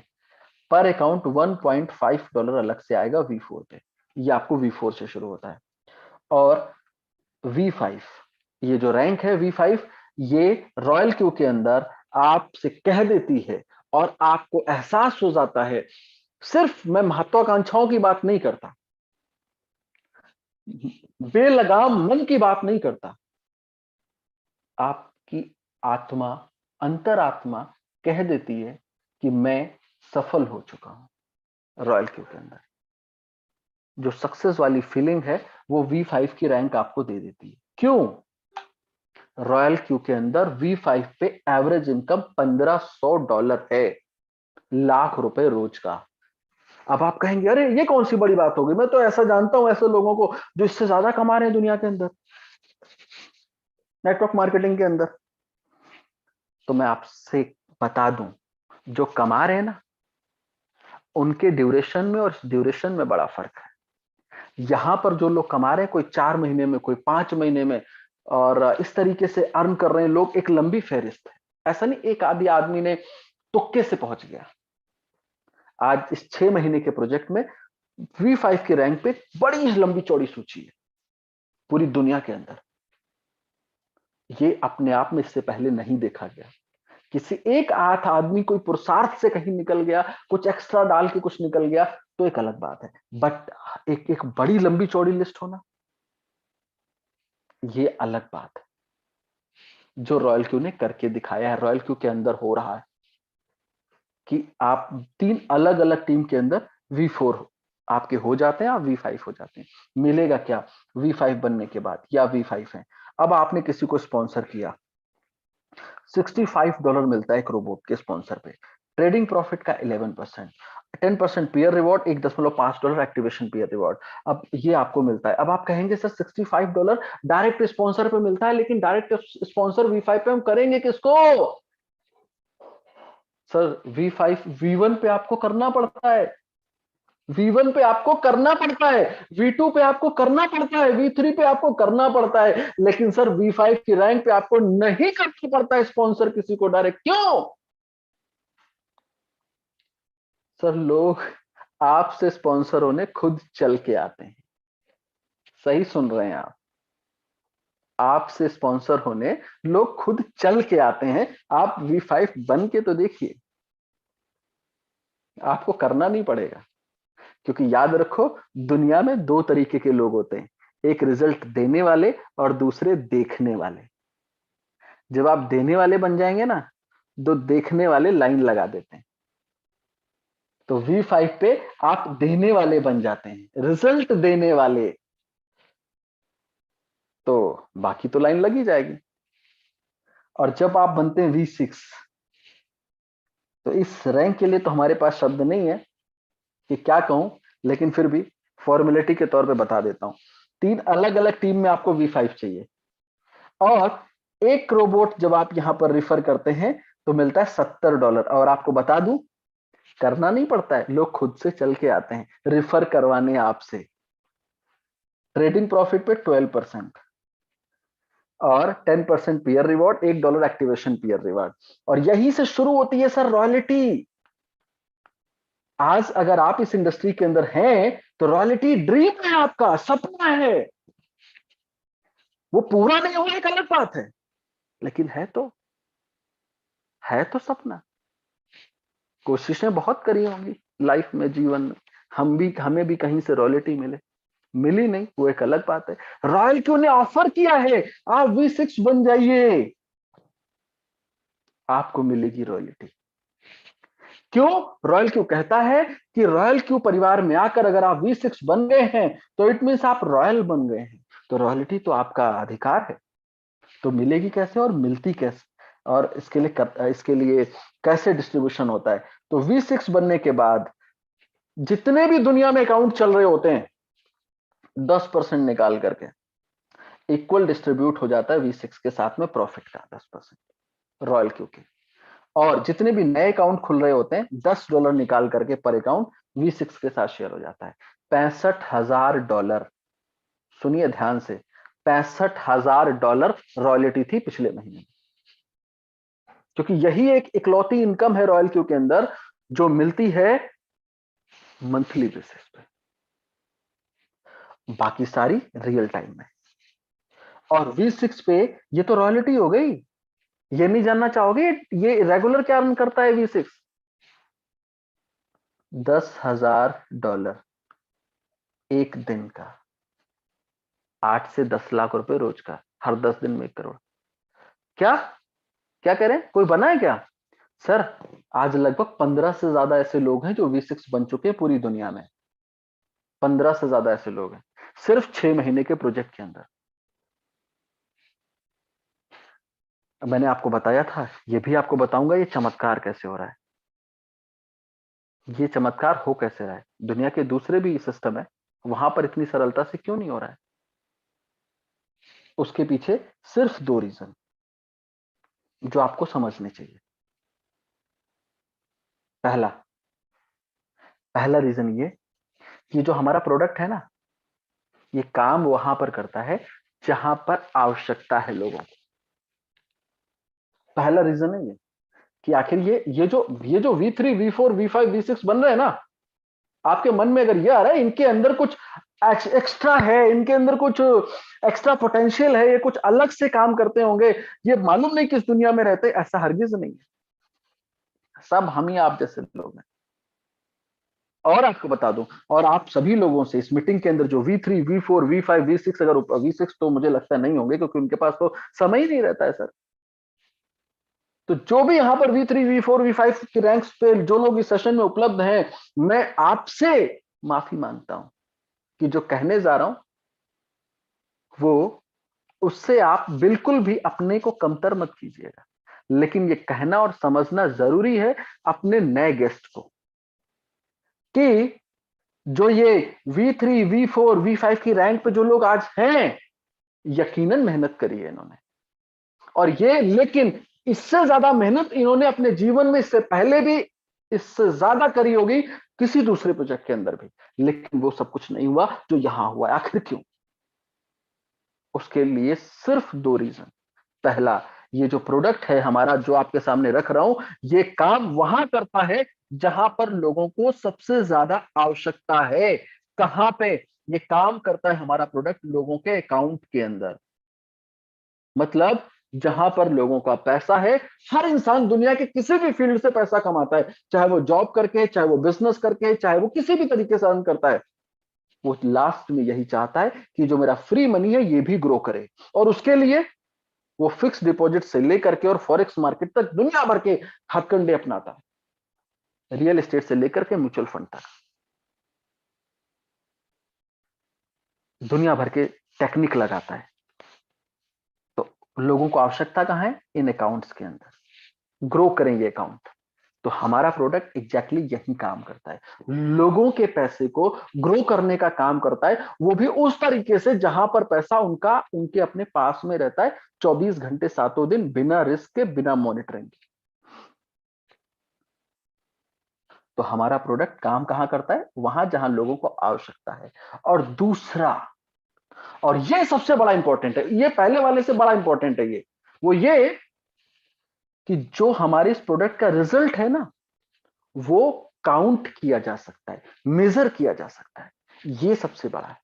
पर अकाउंट $1.5 अलग से आएगा V4 पे। ये आपको V4 से शुरू होता है। और V5, ये जो रैंक है V5, ये रॉयल क्यू के अंदर आपसे कह देती है और आपको एहसास हो जाता है। सिर्फ मैं महत्वाकांक्षाओं की बात नहीं करता, बेलगाम मन की बात नहीं करता, आपकी आत्मा, अंतरात्मा कह देती है कि मैं सफल हो चुका हूं रॉयल क्यू के अंदर। जो सक्सेस वाली फीलिंग है वो V5 की रैंक आपको दे देती है। क्यों? रॉयल क्यू के अंदर V5 पे एवरेज इनकम $1500 है, लाख रुपए रोज का। अब आप कहेंगे अरे ये कौन सी बड़ी बात होगी, मैं तो ऐसा जानता हूं ऐसे लोगों को जो इससे ज्यादा कमा रहे हैं दुनिया के अंदर नेटवर्क मार्केटिंग के अंदर। तो मैं आपसे बता दूं, जो कमा रहे हैं ना, उनके ड्यूरेशन में और ड्यूरेशन में बड़ा फर्क है। यहां पर जो लोग कमा रहे हैं, कोई 4 महीने में, कोई 5 महीने में, और इस तरीके से अर्न कर रहे हैं लोग। एक लंबी फहरिस्त है, ऐसा नहीं एक आदि आदमी ने तुक्के से पहुंच गया। आज इस 6 महीने के प्रोजेक्ट में V5 के रैंक पे बड़ी लंबी चौड़ी सूची है पूरी दुनिया के अंदर। ये अपने आप में इससे पहले नहीं देखा गया। किसी एक आठ आदमी कोई पुरुषार्थ से कहीं निकल गया, कुछ एक्स्ट्रा डाल के कुछ निकल गया तो एक अलग बात है, बट एक बड़ी लंबी चौड़ी लिस्ट होना ये अलग बात है। जो रॉयल क्यू ने करके दिखाया है, रॉयल क्यू के अंदर हो रहा है कि आप 3 अलग अलग टीम के अंदर V4 आपके हो जाते हैं, आप V5 हो जाते हैं। मिलेगा क्या V5 बनने के बाद, या V5 है। अब आपने किसी को स्पॉन्सर किया, $65 मिलता है एक रोबोट के स्पॉन्सर पे। ट्रेडिंग प्रॉफिट का 11%, 10% peer reward, $1.5 activation peer reward. अब ये आपको मिलता है। अब आप कहेंगे सर $65 डायरेक्ट स्पॉन्सर पे मिलता है, लेकिन डायरेक्ट स्पॉन्सर V5 पे हम करेंगे किसको? सर V5 V1 पे आपको करना पड़ता है, V1 पे आपको करना पड़ता है, V2 पे आपको करना पड़ता है, V3 पे आपको करना पड़ता है, लेकिन सर V5 की रैंक पे आपको नहीं करना पड़ता है स्पॉन्सर किसी को डायरेक्ट। क्यों? सर लोग आपसे स्पॉन्सर होने खुद चल के आते हैं। सही सुन रहे हैं आप, आपसे स्पॉन्सर होने लोग खुद चल के आते हैं। आप V5 बन के तो देखिए, आपको करना नहीं पड़ेगा। क्योंकि याद रखो, दुनिया में 2 तरीके के लोग होते हैं, एक रिजल्ट देने वाले और दूसरे देखने वाले। जब आप देने वाले बन जाएंगे ना, तो देखने वाले लाइन लगा देते हैं। तो V5 पे आप देने वाले बन जाते हैं, रिजल्ट देने वाले, तो बाकी तो लाइन लगी जाएगी। और जब आप बनते हैं V6, तो इस रैंक के लिए तो हमारे पास शब्द नहीं है कि क्या कहूं, लेकिन फिर भी फॉर्मेलिटी के तौर पे बता देता हूं। 3 अलग अलग टीम में आपको V5 चाहिए, और एक रोबोट जब आप यहां पर रिफर करते हैं तो मिलता है $70। और आपको बता दूं, करना नहीं पड़ता है, लोग खुद से चल के आते हैं रिफर करवाने आपसे। ट्रेडिंग प्रॉफिट पे 12% और 10% peer reward, $1 activation peer reward. और यहीं से शुरू होती है सर रॉयल्टी। आज अगर आप इस इंडस्ट्री के अंदर हैं तो रॉयल्टी ड्रीम है, आपका सपना है। वो पूरा नहीं हुआ एक अलग बात है, लेकिन है तो सपना। कोशिशें बहुत करी होंगी लाइफ में, जीवन में, हमें भी कहीं से रॉयल्टी मिली नहीं, वो एक अलग बात है। रॉयल क्यू ने ऑफर किया है आप V6 बन जाइए, आपको मिलेगी रॉयल्टी। क्यों? रॉयल क्यू कहता है कि रॉयल क्यू परिवार में आकर अगर आप V6 बन गए हैं तो इट मींस आप रॉयल बन गए हैं, तो रॉयल्टी तो आपका अधिकार है। तो मिलेगी कैसे और मिलती कैसे, और इसके लिए कैसे डिस्ट्रीब्यूशन होता है? तो V6 बनने के बाद जितने भी दुनिया में अकाउंट चल रहे होते हैं, 10% निकाल करके इक्वल डिस्ट्रीब्यूट हो जाता है V6 के साथ में प्रॉफिट का 10% रॉयल क्यू के। और जितने भी नए अकाउंट खुल रहे होते हैं, $10 निकाल करके पर अकाउंट V6 के साथ शेयर हो जाता है। $65,000, सुनिए ध्यान से, $65,000 रॉयल्टी थी पिछले महीने। क्योंकि यही एक इकलौती इनकम है रॉयल क्यू के अंदर जो मिलती है मंथली बेसिस पे, बाकी सारी रियल टाइम में। और V6 पे ये तो रॉयल्टी हो गई। ये नहीं जानना चाहोगे ये रेगुलर क्या अर्न करता है V6? $10,000 एक दिन का, 8 से 10 लाख रुपए रोज का, हर 10 दिन में 1 करोड़। क्या क्या कह रहे हैं, कोई बना है क्या? सर आज लगभग 15 से ज्यादा ऐसे लोग हैं जो V6 बन चुके हैं पूरी दुनिया में। 15 से ज्यादा ऐसे लोग हैं सिर्फ 6 महीने के प्रोजेक्ट के अंदर। मैंने आपको बताया था, ये भी आपको बताऊंगा ये चमत्कार कैसे हो रहा है। ये चमत्कार हो कैसे रहा है? दुनिया के दूसरे भी सिस्टम है, वहां पर इतनी सरलता से क्यों नहीं हो रहा है? उसके पीछे सिर्फ 2 रीजन जो आपको समझने चाहिए। पहला रीजन ये कि जो हमारा प्रोडक्ट है ना, ये काम वहां पर करता है जहां पर आवश्यकता है लोगों को। पहला रीजन है ये कि आखिर ये जो V3 V4 V5 V6 बन रहे हैं ना, आपके मन में अगर ये आ रहा है इनके अंदर कुछ एक्स्ट्रा है, इनके अंदर कुछ एक्स्ट्रा पोटेंशियल है, ये कुछ अलग से काम करते होंगे, ये मालूम नहीं किस दुनिया में रहते, ऐसा हरगिज नहीं है। सब हम ही आप जैसे लोग हैं। और आपको बता दूं, और आप सभी लोगों से इस मीटिंग के अंदर जो V3 V4 V5 V6, अगर V6 तो मुझे लगता नहीं होंगे क्योंकि उनके पास तो समय ही नहीं रहता है सर। तो जो भी यहां पर V3 V4 V5 की रैंक्स पे जो लोग इस सेशन में उपलब्ध हैं, मैं आपसे माफी मांगता हूं कि जो कहने जा रहा हूं वो उससे आप बिल्कुल भी अपने को कमतर मत कीजिएगा, लेकिन ये कहना और समझना जरूरी है अपने नए गेस्ट को कि जो ये V3 V4 V5 की रैंक पे जो लोग आज हैं, यकीनन मेहनत करी है इन्होंने, और ये लेकिन इससे ज्यादा मेहनत इन्होंने अपने जीवन में इससे पहले भी इससे ज्यादा करी होगी किसी दूसरे प्रोजेक्ट के अंदर भी, लेकिन वो सब कुछ नहीं हुआ जो यहां हुआ है। आखिर क्यों? उसके लिए सिर्फ दो रीजन। पहला, ये जो प्रोडक्ट है हमारा जो आपके सामने रख रहा हूं, ये काम वहां करता है जहां पर लोगों को सबसे ज्यादा आवश्यकता है। कहां पे ये काम करता है हमारा प्रोडक्ट? लोगों के अकाउंट के अंदर। मतलब जहां पर लोगों का पैसा है। हर इंसान दुनिया के किसी भी फील्ड से पैसा कमाता है, चाहे वो जॉब करके, चाहे वो बिजनेस करके, चाहे वो किसी भी तरीके से अर्न करता है। वो लास्ट में यही चाहता है कि जो मेरा फ्री मनी है ये भी ग्रो करे, और उसके लिए वो फिक्स डिपॉजिट से लेकर के और फॉरेक्स मार्केट तक दुनिया भर के हथकंडे अपनाता है, रियल एस्टेट से लेकर के म्यूचुअल फंड तक दुनिया भर के टेक्निक लगाता है। तो लोगों को आवश्यकता कहां है? इन अकाउंट्स के अंदर। ग्रो करेंगे अकाउंट, तो हमारा प्रोडक्ट एग्जैक्टली यही काम करता है, लोगों के पैसे को ग्रो करने का काम करता है, वो भी उस तरीके से जहां पर पैसा उनके अपने पास में रहता है 24 घंटे 7 दिन, बिना रिस्क के, बिना मॉनिटरिंग के। तो हमारा प्रोडक्ट काम कहां करता है? वहां जहां लोगों को आवश्यकता है। और दूसरा, और ये सबसे बड़ा इंपॉर्टेंट है, ये पहले वाले से बड़ा इंपॉर्टेंट है, ये कि जो हमारे इस प्रोडक्ट का रिजल्ट है ना, वो काउंट किया जा सकता है, मेजर किया जा सकता है। ये सबसे बड़ा है।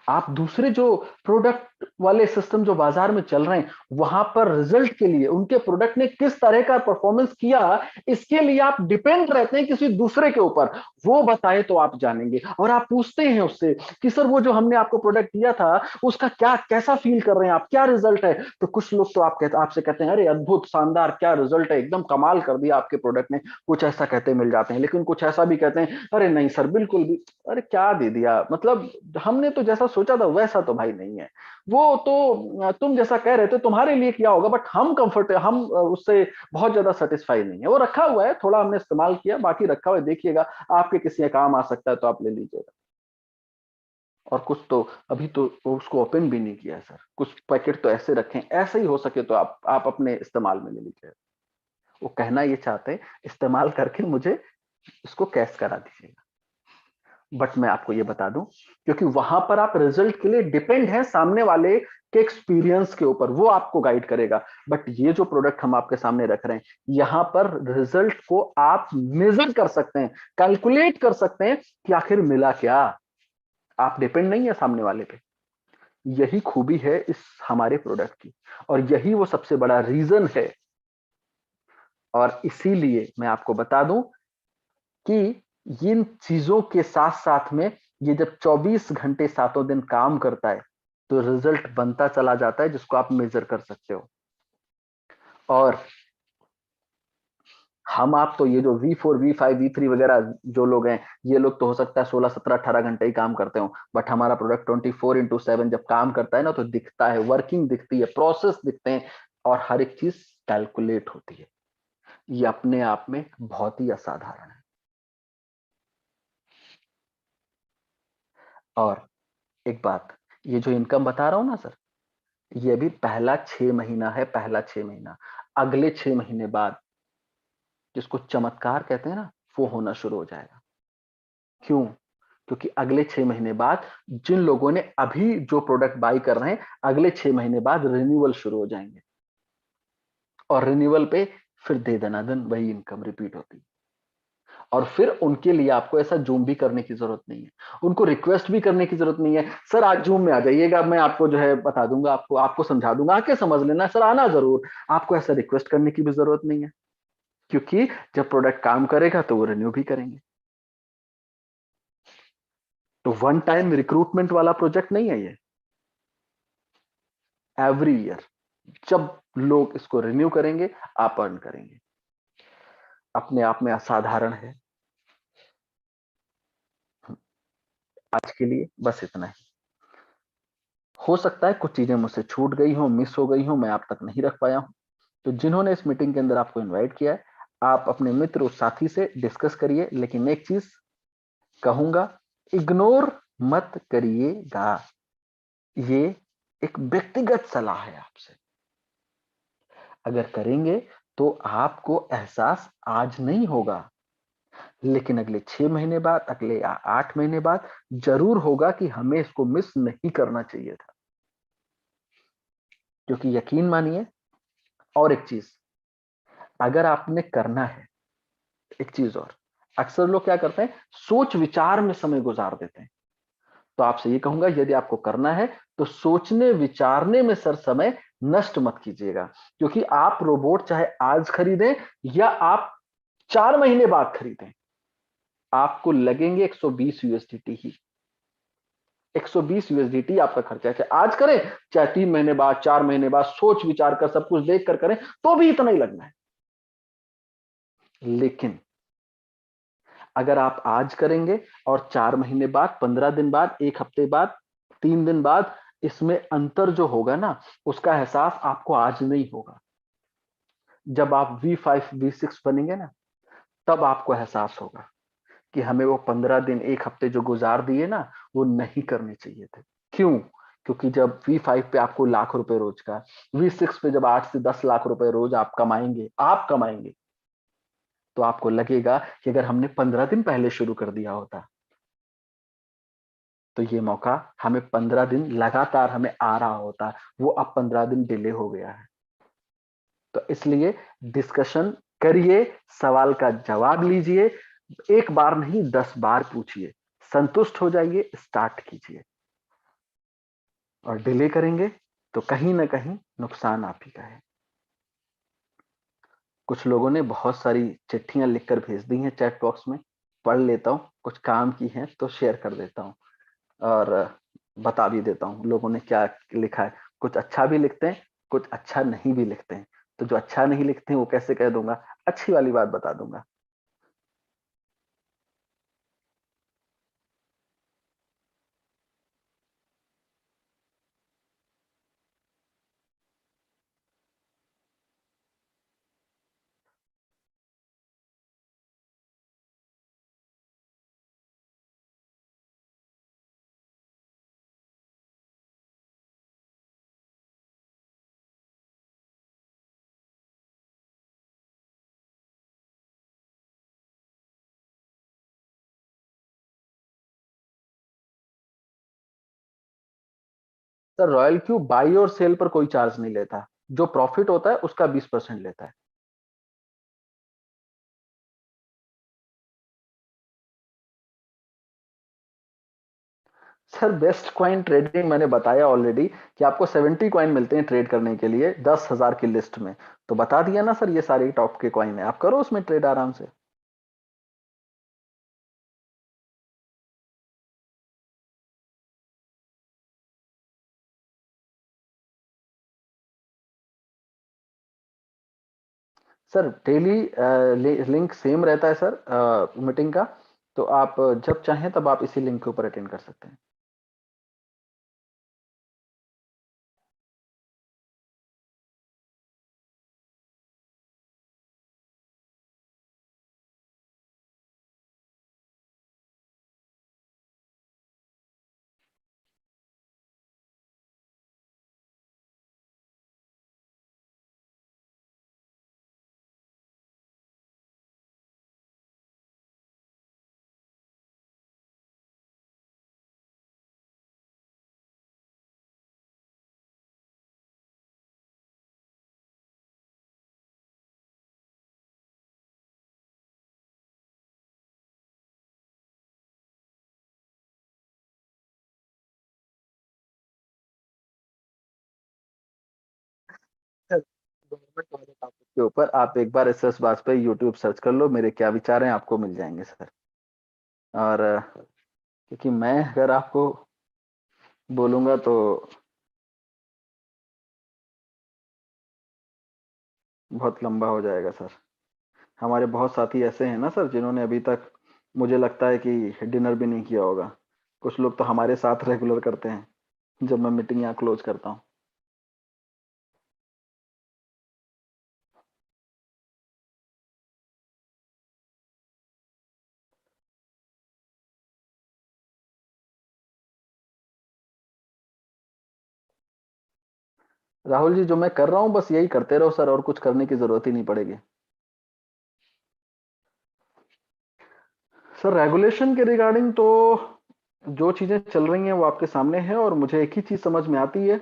आप दूसरे जो प्रोडक्ट वाले सिस्टम जो बाजार में चल रहे हैं, वहां पर रिजल्ट के लिए उनके प्रोडक्ट ने किस तरह का परफॉर्मेंस किया, इसके लिए आप डिपेंड रहते हैं किसी दूसरे के ऊपर। वो बताए तो आप जानेंगे, और आप पूछते हैं उससे कि सर वो जो हमने आपको प्रोडक्ट दिया था उसका क्या, कैसा फील कर रहे हैं आप, क्या रिजल्ट है? तो कुछ लोग तो आपसे कहते हैं अरे अद्भुत, शानदार, क्या रिजल्ट है, एकदम कमाल कर दिया आपके प्रोडक्ट ने। कुछ ऐसा कहते मिल जाते हैं, लेकिन कुछ ऐसा भी कहते हैं अरे नहीं सर बिल्कुल भी, अरे क्या दे दिया, मतलब हमने तो जैसा सोचा था वैसा तो भाई नहीं है, वो तो तुम जैसा कह रहे थे तुम्हारे लिए किया होगा, बट हम उससे बहुत ज्यादा सेटिस्फाई नहीं है। वो रखा हुआ है, थोड़ा हमने इस्तेमाल किया, बाकी रखा हुआ है, देखिएगा आपके किसी काम आ सकता है तो आप ले लीजिएगा। और कुछ तो अभी तो उसको ओपन भी नहीं किया है सर, कुछ पैकेट तो ऐसे रखें, ऐसे ही हो सके तो आप अपने इस्तेमाल में ले लीजिएगा। वो कहना ये चाहते हैं इस्तेमाल करके मुझे इसको कैश करा दीजिएगा। बट मैं आपको ये बता दूं, क्योंकि वहां पर आप रिजल्ट के लिए डिपेंड है सामने वाले के एक्सपीरियंस के ऊपर, वो आपको गाइड करेगा। बट ये जो प्रोडक्ट हम आपके सामने रख रहे हैं, यहां पर रिजल्ट को आप मेजर कर सकते हैं, कैलकुलेट कर सकते हैं कि आखिर मिला क्या। आप डिपेंड नहीं है सामने वाले पे। यही खूबी है इस हमारे प्रोडक्ट की, और यही वो सबसे बड़ा रीजन है। और इसीलिए मैं आपको बता दूं कि इन चीजों के साथ साथ में ये जब 24 घंटे 7 दिन काम करता है तो रिजल्ट बनता चला जाता है, जिसको आप मेजर कर सकते हो। और हम आप तो ये जो V4 V5 V3 वगैरह जो लोग हैं, ये लोग तो हो सकता है 16 17 18 घंटे ही काम करते हो, बट हमारा प्रोडक्ट 24/7 जब काम करता है ना, तो दिखता है, वर्किंग दिखती है, प्रोसेस दिखते हैं, और हर एक चीज कैलकुलेट होती है। ये अपने आप में बहुत ही असाधारण है। और एक बात, ये जो इनकम बता रहा हूं ना सर, ये भी पहला 6 महीना है, पहला 6 महीना। अगले 6 महीने बाद जिसको चमत्कार कहते हैं ना, वो होना शुरू हो जाएगा। क्यों? क्योंकि अगले 6 महीने बाद जिन लोगों ने अभी जो प्रोडक्ट बाई कर रहे हैं, अगले 6 महीने बाद रिन्यूअल शुरू हो जाएंगे, और रिन्यूअल पे फिर दे दनादन वही इनकम रिपीट होती है। और फिर उनके लिए आपको ऐसा जूम भी करने की जरूरत नहीं है, उनको रिक्वेस्ट भी करने की जरूरत नहीं है, सर आज जूम में आ जाइएगा, मैं आपको जो है बता दूंगा, आपको समझा दूंगा, आके समझ लेना, सर आना जरूर। आपको ऐसा रिक्वेस्ट करने की भी जरूरत नहीं है, क्योंकि जब प्रोडक्ट काम करेगा तो वो रिन्यू भी करेंगे। तो वन टाइम रिक्रूटमेंट वाला प्रोजेक्ट नहीं है ये, एवरी ईयर जब लोग इसको रिन्यू करेंगे आप अर्न करेंगे। अपने आप में असाधारण है। आज के लिए बस इतना ही। हो सकता है कुछ चीजें मुझसे छूट गई हो, मिस हो गई हो, मैं आप तक नहीं रख पाया हूं। तो जिन्होंने इस मीटिंग के अंदर आपको इनवाइट किया है, आप अपने मित्र उस साथी से डिस्कस करिए, लेकिन एक चीज कहूंगा, इग्नोर मत करिएगा। ये एक व्यक्तिगत सलाह है आपसे। अगर करेंगे तो आपको एहसास आज नहीं होगा, लेकिन अगले 6 महीने बाद, अगले 8 महीने बाद जरूर होगा कि हमें इसको मिस नहीं करना चाहिए था। क्योंकि यकीन मानिए, और एक चीज, अगर आपने करना है, एक चीज और, अक्सर लोग क्या करते हैं, सोच विचार में समय गुजार देते हैं। तो आपसे ये कहूंगा, यदि आपको करना है तो सोचने विचारने में सर समय नष्ट मत कीजिएगा। क्योंकि आप रोबोट चाहे आज खरीदें या आप 4 महीने बाद खरीदें, आपको लगेंगे 120 यूएसडीटी ही। 120 यूएसडीटी आपका खर्चा है, चाहे आज करें चाहे 3 महीने बाद, 4 महीने बाद, सोच विचार कर सब कुछ देख कर करें, तो भी इतना ही लगना है। लेकिन अगर आप आज करेंगे और 4 महीने बाद, 15 दिन बाद, 1 हफ्ते बाद, 3 दिन बाद, इसमें अंतर जो होगा ना, उसका एहसास आपको आज नहीं होगा। जब आप V5 V6 बनेंगे ना, तब आपको एहसास होगा कि हमें वो 15 दिन, 1 हफ्ते जो गुजार दिए ना, वो नहीं करने चाहिए थे। क्यों? क्योंकि जब V5 पे आपको लाख रुपए रोज का, V6 पे जब 8 से 10 लाख रुपए रोज आप कमाएंगे, तो आपको लगेगा कि अगर हमने 15 दिन पहले शुरू कर दिया होता, तो ये मौका हमें 15 दिन लगातार हमें आ रहा होता। वो अब 15 दिन डिले हो गया है। तो इसलिए डिस्कशन करिए, सवाल का जवाब लीजिए, एक बार नहीं 10 बार पूछिए, संतुष्ट हो जाइए, स्टार्ट कीजिए। और डिले करेंगे तो कहीं ना कहीं नुकसान आप ही का है। कुछ लोगों ने बहुत सारी चिट्ठियां लिखकर भेज दी हैं चैट बॉक्स में, पढ़ लेता हूं, कुछ काम की हैं तो शेयर कर देता हूं, और बता भी देता हूं लोगों ने क्या लिखा है। कुछ अच्छा भी लिखते हैं, कुछ अच्छा नहीं भी लिखते हैं। तो जो अच्छा नहीं लिखते हैं वो कैसे कह दूंगा, अच्छी वाली बात बता दूंगा। सर रॉयल क्यू बाई और सेल पर कोई चार्ज नहीं लेता, जो प्रॉफिट होता है उसका 20% लेता है। सर बेस्ट क्वाइन ट्रेडिंग मैंने बताया ऑलरेडी कि आपको 70 क्वाइन मिलते हैं ट्रेड करने के लिए 10,000 की लिस्ट में। तो बता दिया ना सर, ये सारे टॉप के क्वाइन है, आप करो उसमें ट्रेड आराम से। सर डेली लिंक सेम रहता है सर मीटिंग का। तो आप जब चाहें तब आप इसी लिंक के ऊपर अटेंड कर सकते हैं। के ऊपर आप एक बार एस वाजपेयी यूट्यूब सर्च कर लो, मेरे क्या विचार हैं आपको मिल जाएंगे सर। और क्योंकि मैं अगर आपको बोलूंगा तो बहुत लंबा हो जाएगा सर। हमारे बहुत साथी ऐसे हैं ना सर जिन्होंने अभी तक, मुझे लगता है कि डिनर भी नहीं किया होगा। कुछ लोग तो हमारे साथ रेगुलर करते हैं जब मैं मीटिंग यहाँ क्लोज करता हूँ। राहुल जी, जो मैं कर रहा हूँ बस यही करते रहो सर, और कुछ करने की जरूरत ही नहीं पड़ेगी सर। रेगुलेशन के रिगार्डिंग तो जो चीजें चल रही हैं वो आपके सामने है, और मुझे एक ही चीज समझ में आती है,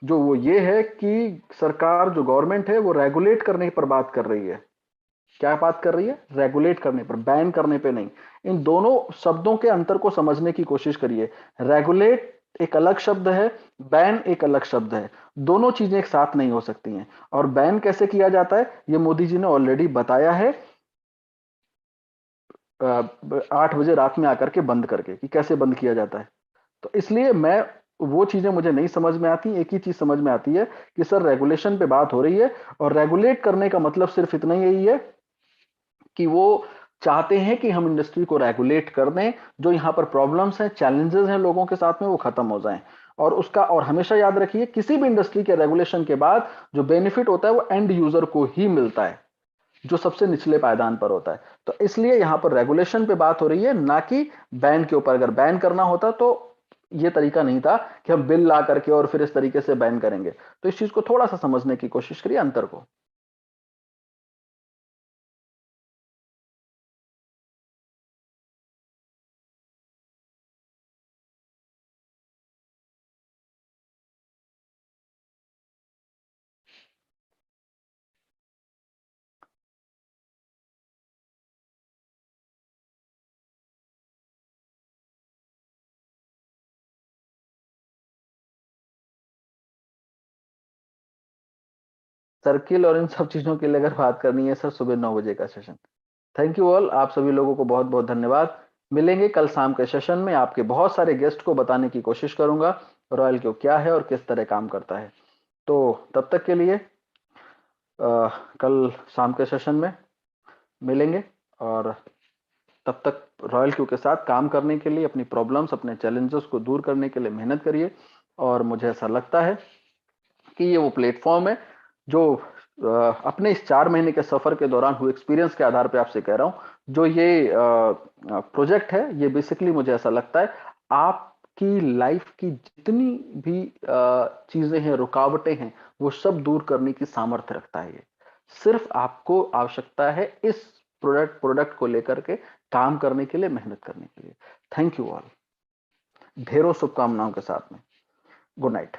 जो वो ये है कि सरकार, जो गवर्नमेंट है, वो रेगुलेट करने पर बात कर रही है। क्या बात कर रही है? रेगुलेट करने पर, बैन करने पे नहीं। इन दोनों शब्दों के अंतर को समझने की कोशिश करिए। रेगुलेट एक अलग शब्द है, बैन एक अलग शब्द है। दोनों चीजें एक साथ नहीं हो सकती हैं। और बैन कैसे किया जाता है ये मोदी जी ने ऑलरेडी बताया है, 8 बजे रात में आकर के बंद करके, कि कैसे बंद किया जाता है। तो इसलिए मैं, वो चीजें मुझे नहीं समझ में आती। एक ही चीज समझ में आती है कि सर रेगुलेशन पे बात हो रही है, और रेगुलेट करने का मतलब सिर्फ इतना ही है कि वो चाहते हैं कि हम इंडस्ट्री को रेगुलेट कर दें, जो यहां पर प्रॉब्लम्स हैं, चैलेंजेस हैं लोगों के साथ में, वो खत्म हो जाएं। और उसका, और हमेशा याद रखिए, किसी भी इंडस्ट्री के रेगुलेशन के बाद जो बेनिफिट होता है वो एंड यूजर को ही मिलता है, जो सबसे निचले पायदान पर होता है। तो इसलिए यहां पर रेगुलेशन पे बात हो रही है, ना कि बैन के ऊपर। अगर बैन करना होता तो ये तरीका नहीं था कि हम बिल ला करके और फिर इस तरीके से बैन करेंगे। तो इस चीज को थोड़ा सा समझने की कोशिश करिए, अंतर को। सर्किल और इन सब चीजों के लिए अगर बात करनी है सर, सुबह 9 बजे का सेशन। थैंक यू ऑल, आप सभी लोगों को बहुत बहुत धन्यवाद। मिलेंगे कल शाम के सेशन में। आपके बहुत सारे गेस्ट को बताने की कोशिश करूंगा रॉयल क्यू क्या है और किस तरह काम करता है। तो तब तक के लिए कल शाम के सेशन में मिलेंगे, और तब तक रॉयल क्यू के साथ काम करने के लिए, अपनी प्रॉब्लम्स, अपने चैलेंजेस को दूर करने के लिए मेहनत करिए। और मुझे ऐसा लगता है कि ये वो प्लेटफॉर्म है जो अपने इस 4 महीने के सफर के दौरान हुए एक्सपीरियंस के आधार पे आपसे कह रहा हूं, जो ये प्रोजेक्ट है, ये बेसिकली मुझे ऐसा लगता है आपकी लाइफ की जितनी भी चीजें हैं, रुकावटें हैं, वो सब दूर करने की सामर्थ्य रखता है। ये सिर्फ आपको आवश्यकता है इस प्रोडक्ट को लेकर के काम करने के लिए, मेहनत करने के लिए। थैंक यू ऑल, ढेरों शुभकामनाओं के साथ में। Good night.